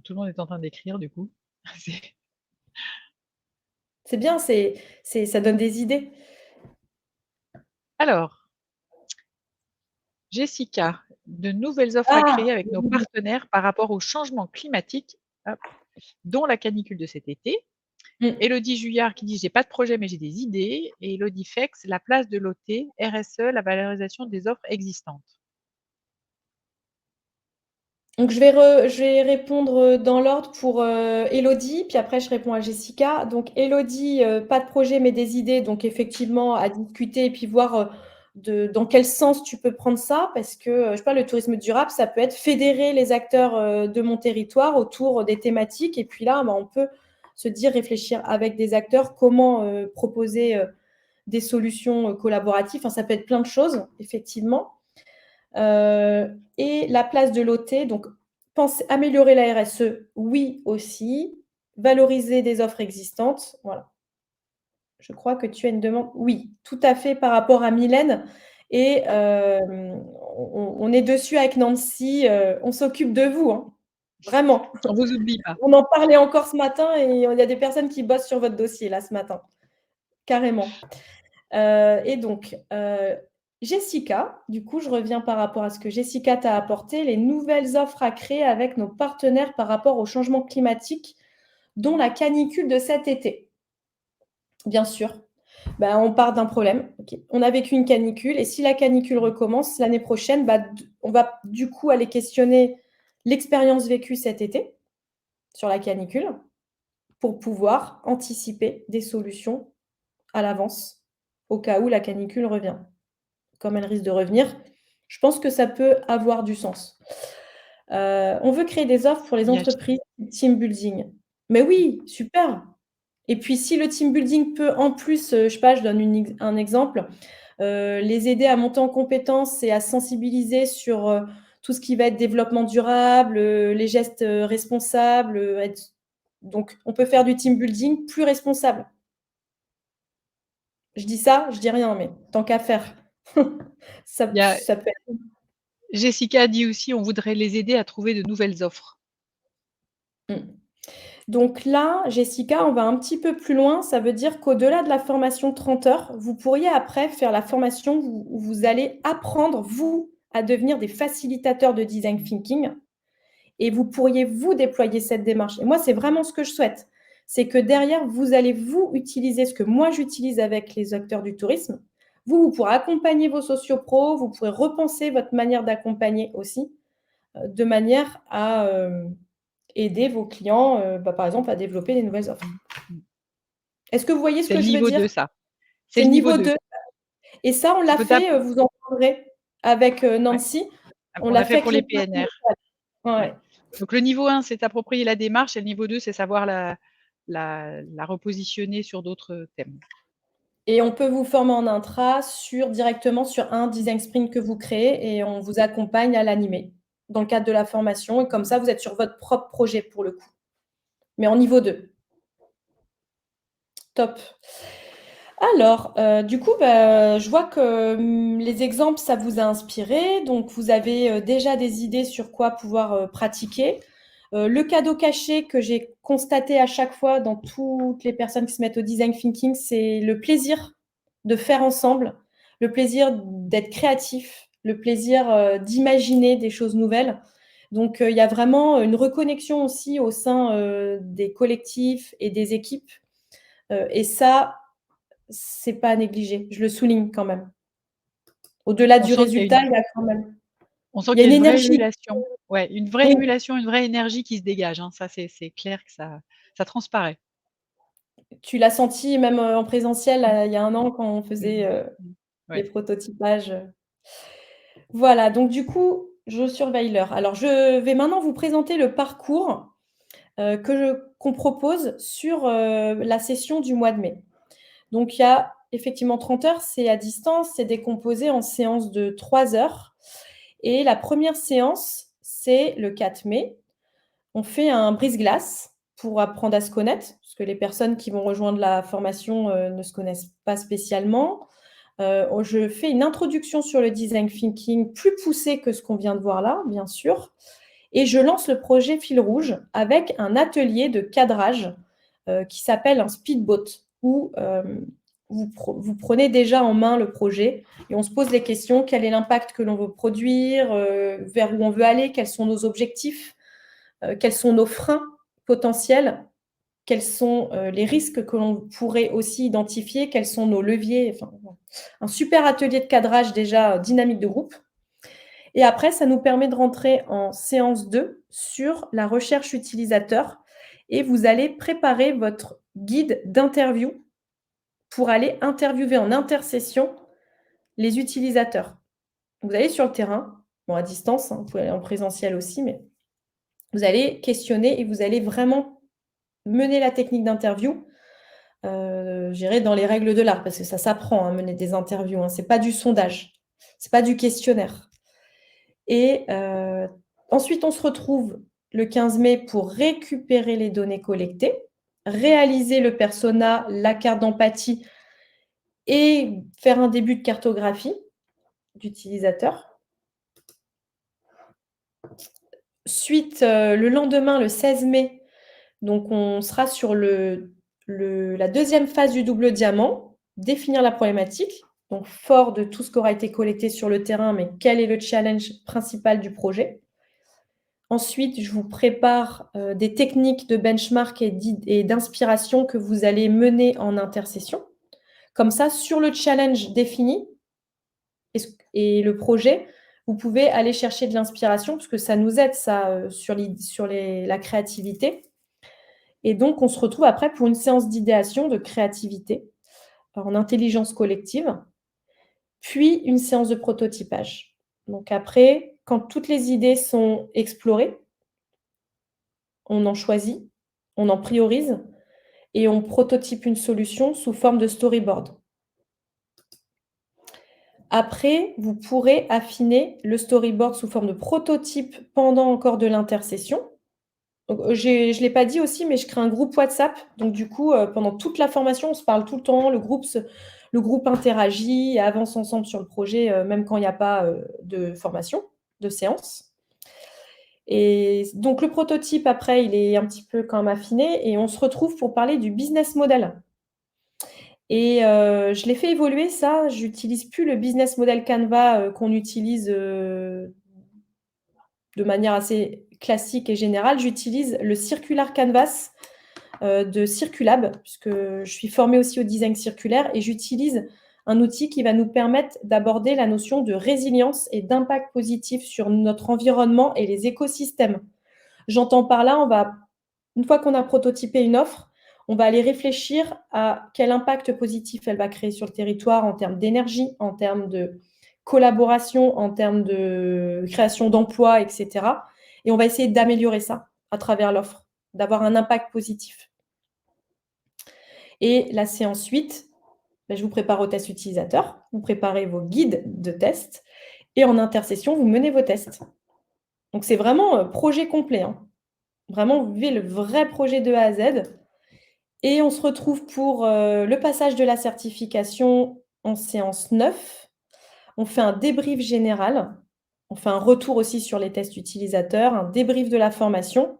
Tout le monde est en train d'écrire, du coup. C'est bien, ça donne des idées. Alors, Jessica, de nouvelles offres à Ah! créer avec nos partenaires par rapport au changement climatique, hop, dont la canicule de cet été. Élodie Juillard qui dit j'ai pas de projet mais j'ai des idées. Et Élodie Fex, la place de l'OT, RSE, la valorisation des offres existantes. Donc je vais répondre, dans l'ordre pour, Élodie, puis après je réponds à Jessica. Donc Élodie, pas de projet mais des idées, donc effectivement à discuter et puis voir, dans quel sens tu peux prendre ça parce que, je sais pas, le tourisme durable, ça peut être fédérer les acteurs, de mon territoire autour des thématiques et puis là, bah, on peut se dire, réfléchir avec des acteurs, comment, proposer, des solutions, collaboratives. Enfin, ça peut être plein de choses, effectivement. Et la place de l'OT, donc améliorer la RSE, oui aussi. Valoriser des offres existantes, voilà. Je crois que tu as une demande. Oui, tout à fait par rapport à Mylène. Et on est dessus avec Nancy. On s'occupe de vous, hein, vraiment. On vous oublie pas. On en parlait encore ce matin et il y a des personnes qui bossent sur votre dossier là ce matin, carrément. Et donc, Jessica, du coup, je reviens par rapport à ce que Jessica t'a apporté, les nouvelles offres à créer avec nos partenaires par rapport au changement climatique, dont la canicule de cet été. Bien sûr, bah, on part d'un problème. Okay. On a vécu une canicule et si la canicule recommence l'année prochaine, bah, on va du coup aller questionner l'expérience vécue cet été sur la canicule pour pouvoir anticiper des solutions à l'avance au cas où la canicule revient. Comme elle risque de revenir, je pense que ça peut avoir du sens. On veut créer des offres pour les entreprises team building. Mais oui, super. Et puis si le team building peut en plus, je sais pas, je donne un exemple, les aider à monter en compétences et à sensibiliser sur, tout ce qui va être développement durable, les gestes, responsables, donc on peut faire du team building plus responsable. Je dis ça, je dis rien, mais tant qu'à faire. Ça peut être. Jessica dit aussi on voudrait les aider à trouver de nouvelles offres. Donc là, Jessica, on va un petit peu plus loin. Ça veut dire qu'au-delà de la formation 30 heures, vous pourriez après faire la formation où vous allez apprendre, vous, à devenir des facilitateurs de design thinking et vous pourriez, vous, déployer cette démarche. Et moi, c'est vraiment ce que je souhaite. C'est que derrière, vous allez, vous, utiliser ce que moi, j'utilise avec les acteurs du tourisme. Vous pourrez accompagner vos sociopros, vous pourrez repenser votre manière d'accompagner aussi, de manière à aider vos clients, par exemple, à développer des nouvelles offres. Est-ce que vous voyez ce que je veux dire? C'est le niveau 2, ça. C'est le niveau 2. Et ça, on l'a fait, vous en parlerez avec Nancy. Ouais. On l'a fait pour les PNR. Ouais. Donc le niveau 1, c'est approprier la démarche et le niveau 2, c'est savoir la repositionner sur d'autres thèmes. Et on peut vous former en intra directement sur un design sprint que vous créez et on vous accompagne à l'animer dans le cadre de la formation. Et comme ça, vous êtes sur votre propre projet pour le coup. Mais en niveau 2. Top. Alors, du coup, je vois que les exemples, ça vous a inspiré. Donc, vous avez déjà des idées sur quoi pouvoir pratiquer. Le cadeau caché que j'ai constaté à chaque fois dans toutes les personnes qui se mettent au design thinking, c'est le plaisir de faire ensemble, le plaisir d'être créatif, le plaisir d'imaginer des choses nouvelles. Donc, il y a vraiment une reconnexion aussi au sein des collectifs et des équipes. Et ça, c'est pas à négliger. Je le souligne quand même. Au-delà On du sent qu'il y a résultat, une il y a quand même on sent il y a qu'il y une a une vraie énergie. émulation. Ouais, une vraie Oui, émulation, une vraie énergie qui se dégage, hein. Ça, c'est clair que ça transparaît. tu l'as senti même en présentiel, Mmh. il y a 1 an quand on faisait Mmh. les Ouais. prototypages. Voilà, donc du coup, je surveille l'heure. Alors je vais maintenant vous présenter le parcours qu'on propose sur la session du mois de mai. Donc il y a effectivement 30 heures, c'est à distance, c'est décomposé en séances de 3 heures et la première séance, c'est le 4 mai. On fait un brise-glace pour apprendre à se connaître, parce que les personnes qui vont rejoindre la formation ne se connaissent pas spécialement. Je fais une introduction sur le design thinking plus poussée que ce qu'on vient de voir là, bien sûr, et je lance le projet Fil rouge avec un atelier de cadrage qui s'appelle un speedboat, où vous prenez déjà en main le projet et on se pose les questions: quel est l'impact que l'on veut produire, vers où on veut aller, quels sont nos objectifs, quels sont nos freins potentiels, quels sont les risques que l'on pourrait aussi identifier, quels sont nos leviers. Enfin, un super atelier de cadrage déjà dynamique de groupe. Et après, ça nous permet de rentrer en séance 2 sur la recherche utilisateur et vous allez préparer votre guide d'interview pour aller interviewer en intersession les utilisateurs. Vous allez sur le terrain, bon à distance, vous pouvez aller en présentiel aussi, mais vous allez questionner et vous allez vraiment mener la technique d'interview, je dirais dans les règles de l'art, parce que ça s'apprend, hein, mener des interviews, hein. C'est pas du sondage, c'est pas du questionnaire. Et ensuite, on se retrouve le 15 mai pour récupérer les données collectées, réaliser le persona, la carte d'empathie et faire un début de cartographie d'utilisateur. Suite, le lendemain, le 16 mai, donc on sera sur la deuxième phase du double diamant, définir la problématique, donc fort de tout ce qui aura été collecté sur le terrain, mais quel est le challenge principal du projet? Ensuite, je vous prépare des techniques de benchmark et d'inspiration que vous allez mener en intersession. Comme ça, sur le challenge défini et le projet, vous pouvez aller chercher de l'inspiration parce que ça nous aide ça, sur la créativité. Et donc on se retrouve après pour une séance d'idéation, de créativité, en intelligence collective, puis une séance de prototypage. Donc après, quand toutes les idées sont explorées, on en choisit, on en priorise et on prototype une solution sous forme de storyboard. Après, vous pourrez affiner le storyboard sous forme de prototype pendant encore de l'intersession. Donc, je ne l'ai pas dit aussi, mais je crée un groupe WhatsApp. Donc du coup, pendant toute la formation, on se parle tout le temps, le groupe interagit et avance ensemble sur le projet, même quand il n'y a pas de formation, de séance. Et donc le prototype, après, il est un petit peu quand même affiné et on se retrouve pour parler du business model. Et je l'ai fait évoluer ça, j'utilise plus le business model Canva qu'on utilise de manière assez classique et générale. J'utilise le Circular Canvas de Circulab, puisque je suis formée aussi au design circulaire et j'utilise un outil qui va nous permettre d'aborder la notion de résilience et d'impact positif sur notre environnement et les écosystèmes. J'entends par là, une fois qu'on a prototypé une offre, on va aller réfléchir à quel impact positif elle va créer sur le territoire en termes d'énergie, en termes de collaboration, en termes de création d'emplois, etc. Et on va essayer d'améliorer ça à travers l'offre, d'avoir un impact positif. Et la séance 8, je vous prépare au test utilisateur, vous préparez vos guides de test et en intersession, vous menez vos tests. Donc c'est vraiment projet complet, hein. Vraiment, vous vivez le vrai projet de A à Z Et on se retrouve pour, le passage de la certification en séance 9. On fait un débrief général. On fait un retour aussi sur les tests utilisateurs, un débrief de la formation.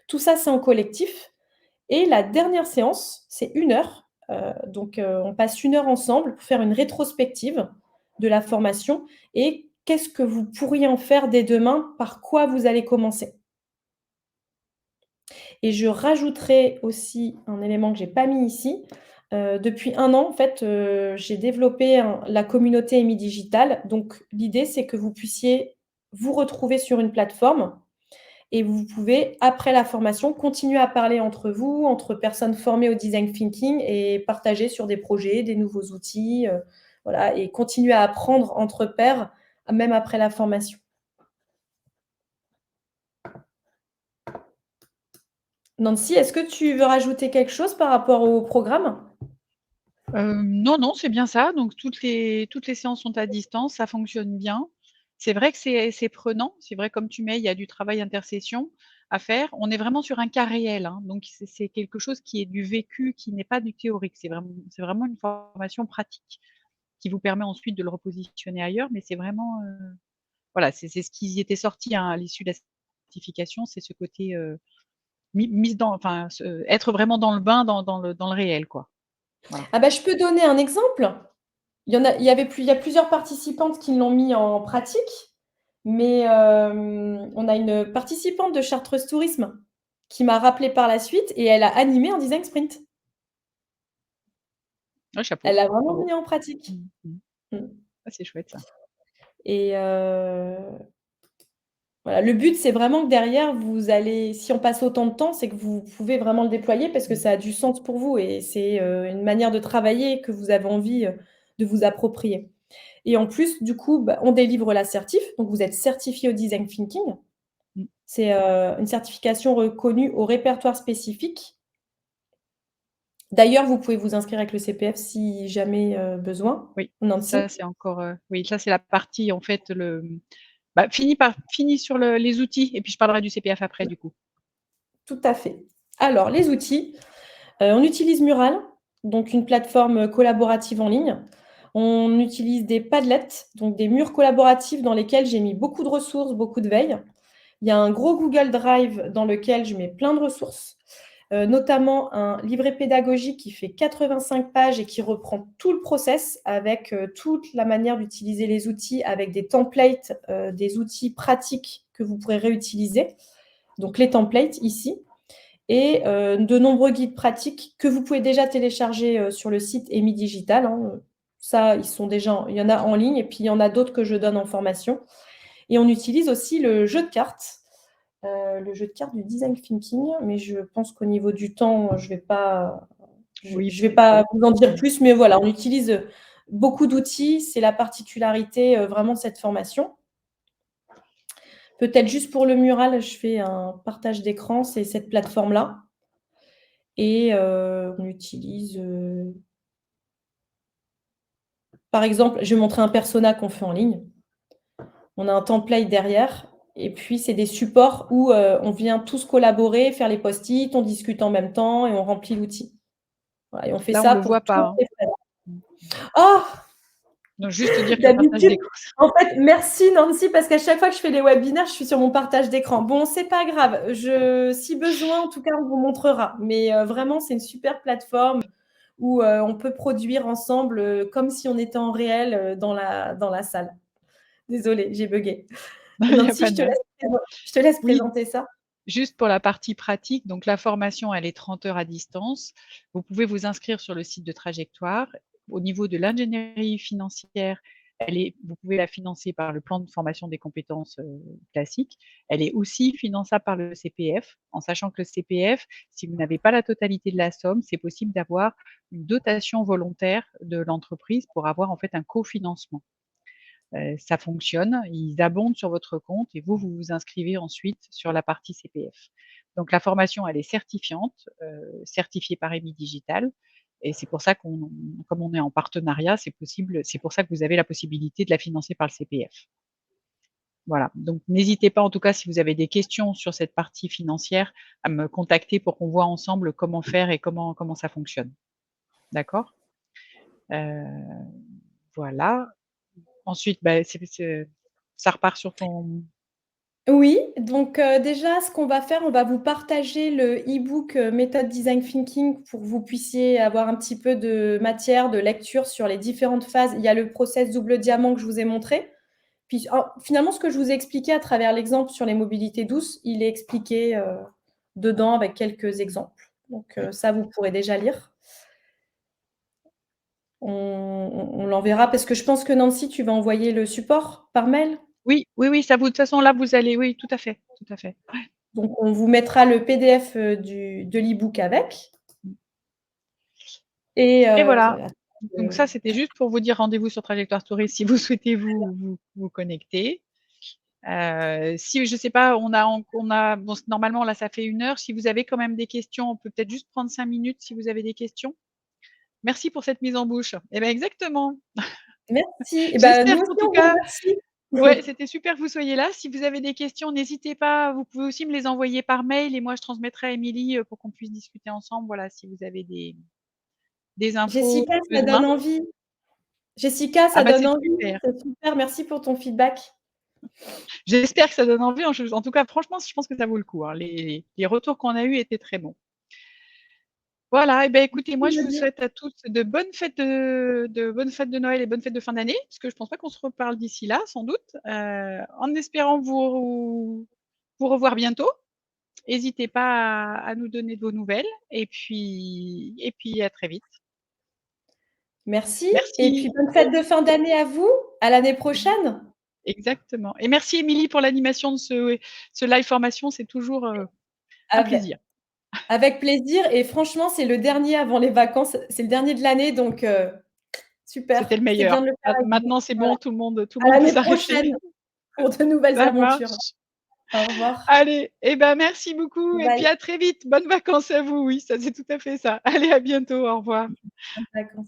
Tout ça, c'est en collectif et la dernière séance, c'est 1 heure. Donc on passe 1 heure ensemble pour faire une rétrospective de la formation et qu'est-ce que vous pourriez en faire dès demain? Par quoi vous allez commencer? Et je rajouterai aussi un élément que j'ai pas mis ici. Depuis 1 an, en fait, j'ai développé la communauté EMI Digital. Donc l'idée, c'est que vous puissiez vous retrouver sur une plateforme et vous pouvez, après la formation, continuer à parler entre vous, entre personnes formées au design thinking et partager sur des projets, des nouveaux outils, voilà et continuer à apprendre entre pairs, même après la formation. Nancy, est-ce que tu veux rajouter quelque chose par rapport au programme? Non, non, c'est bien ça. Donc toutes les séances sont à distance, ça fonctionne bien. C'est vrai que c'est prenant. C'est vrai, comme tu mets, il y a du travail intercession à faire. On est vraiment sur un cas réel, hein, donc c'est quelque chose qui est du vécu, qui n'est pas du théorique. C'est vraiment une formation pratique qui vous permet ensuite de le repositionner ailleurs, mais c'est vraiment, voilà, c'est ce qui était sorti, hein, à l'issue de la certification, c'est ce côté, mise dans enfin, être vraiment dans le bain, dans le réel, quoi. Voilà. Ah bah, je peux donner un exemple. Il y a plusieurs participantes qui l'ont mis en pratique, mais on a une participante de Chartreuse Tourisme qui m'a rappelé par la suite et elle a animé un design sprint. Ouais, chapeau, Elle l'a vraiment bravo. mis en pratique. Mmh mh. Mmh Ah, c'est chouette ça. et voilà, le but, c'est vraiment que derrière, vous allez si on passe autant de temps, c'est que vous pouvez vraiment le déployer parce que Mmh. ça a du sens pour vous et c'est, une manière de travailler que vous avez envie, de vous approprier et en plus, du coup, bah, on délivre la certif, donc vous êtes certifié au design thinking. Mmh. C'est, une certification reconnue au répertoire spécifique. D'ailleurs, vous pouvez vous inscrire avec le CPF si jamais, besoin. Oui, Nancy? ça c'est encore, oui, ça c'est la partie en fait bah, fini sur les outils et puis je parlerai du CPF après du coup. Tout à fait. Alors les outils, on utilise Mural, donc une plateforme, collaborative en ligne. On utilise des Padlets, donc des murs collaboratifs dans lesquels j'ai mis beaucoup de ressources, beaucoup de veille. Il y a un gros Google Drive dans lequel je mets plein de ressources, notamment un livret pédagogique qui fait 85 pages et qui reprend tout le process avec, toute la manière d'utiliser les outils, avec des templates, des outils pratiques que vous pourrez réutiliser. Donc les templates ici et de nombreux guides pratiques que vous pouvez déjà télécharger, sur le site EMI Digital, hein, ça, il y en a en ligne et puis il y en a d'autres que je donne en formation et on utilise aussi le jeu de cartes du design thinking, mais je pense qu'au niveau du temps, Oui, je vais peut-être pas pas. vous en dire Mmh. plus, mais voilà, on utilise, beaucoup d'outils. C'est la particularité, vraiment de cette formation. Peut-être juste pour le mural, je fais un partage d'écran, c'est cette plateforme-là et on utilise, par exemple, je vais montrer un persona qu'on fait en ligne. On a un template derrière et puis c'est des supports où, on vient tous collaborer, faire les post-it, on discute en même temps et on remplit l'outil. Voilà et on fait Là on ça le pour voit pas, toutes hein. les frais. Mmh mh. Oh! Donc juste te dire que le partage D'habitude, d'écran en fait, merci Nancy, parce qu'à chaque fois que je fais les webinaires, je suis sur mon partage d'écran. Bon, c'est pas grave, si besoin, en tout cas, on vous montrera. Mais vraiment, c'est une super plateforme où on peut produire ensemble comme si on était en réel dans la salle. Désolée, j'ai bugué. il y a Nancy, pas de je te laisse oui. présenter ça. Juste pour la partie pratique, donc la formation, elle est 30 heures à distance. Vous pouvez vous inscrire sur le site de Trajectoire. Au niveau de l'ingénierie financière, vous pouvez la financer par le plan de formation des compétences, classique. Elle est aussi finançable par le CPF, en sachant que le CPF, si vous n'avez pas la totalité de la somme, c'est possible d'avoir une dotation volontaire de l'entreprise pour avoir en fait un cofinancement. Ça fonctionne, ils abondent sur votre compte et vous, vous vous inscrivez ensuite sur la partie CPF. Donc la formation, elle est certifiante, certifiée par EMI Digital et c'est pour ça comme on est en partenariat, c'est possible c'est pour ça que vous avez la possibilité de la financer par le CPF. Voilà, donc n'hésitez pas en tout cas si vous avez des questions sur cette partie financière à me contacter pour qu'on voit ensemble comment faire et comment ça fonctionne. D'accord? Heu, voilà. Ensuite, bah, c'est ça repart sur ton Oui, donc déjà, ce qu'on va faire, on va vous partager le e-book, méthode design thinking pour que vous puissiez avoir un petit peu de matière, de lecture sur les différentes phases. Il y a le process double diamant que je vous ai montré. Puis, finalement, ce que je vous ai expliqué à travers l'exemple sur les mobilités douces, il est expliqué, dedans avec quelques exemples. Donc ça, vous pourrez déjà lire. On l'enverra parce que je pense que Nancy, tu vas envoyer le support par mail? oui, oui, oui, ça vous de toute façon là, vous allez oui, tout à fait, tout à fait. Ouais. Donc on vous mettra le PDF, de l'e-book avec Mmh. et Et voilà. attends, Donc ça, c'était juste pour vous dire rendez-vous sur Trajectoire Touriste si vous souhaitez vous connecter. Si je sais pas, on a bon, normalement là, ça fait 1 heure. Si vous avez quand même des questions, on peut peut-être juste prendre 5 minutes si vous avez des questions? Merci pour cette mise en bouche. Eh ben, exactement. merci et bah, nous J'espère aussi qu'en tout on vous cas remercie. ouais, c'était super que vous soyez là. Si vous avez des questions, n'hésitez pas, vous pouvez aussi me les envoyer par mail et moi je transmettrai à Émilie, pour qu'on puisse discuter ensemble, voilà, si vous avez des infos, Jessica, ça besoin. donne envie. Jessica, Ah ça bah, donne c'est envie, super. c'est super, merci pour ton feedback. J'espère que ça donne envie. En tout cas, franchement, je pense que ça vaut le coup, hein. Les retours qu'on a eus étaient très bons. Voilà et ben, écoutez, moi, je vous souhaite à tous de bonnes fêtes de Noël et bonnes fêtes de fin d'année, parce que je pense pas qu'on se reparle d'ici là, sans doute, en espérant vous revoir bientôt. Hésitez pas à nous donner de vos nouvelles et puis à très vite. Merci et puis Merci. bonne fête de fin d'année à vous. À l'année prochaine. Exactement et merci Émilie pour l'animation de ce live formation, c'est toujours, un Ave plaisir. avec plaisir et franchement, c'est le dernier avant les vacances, c'est le dernier de l'année donc C'était super. le C'est bien meilleur. de le faire avec vous. Maintenant, c'est Voilà. bon, tout le À monde peut l'année s'arrêter. prochaine pour de nouvelles Ça aventures. marche. Au revoir. Allez et ben, merci beaucoup et puis Bye. à très vite. Bonnes vacances à vous, oui, ça c'est tout à fait ça. Allez, à bientôt, au revoir. Bonnes vacances.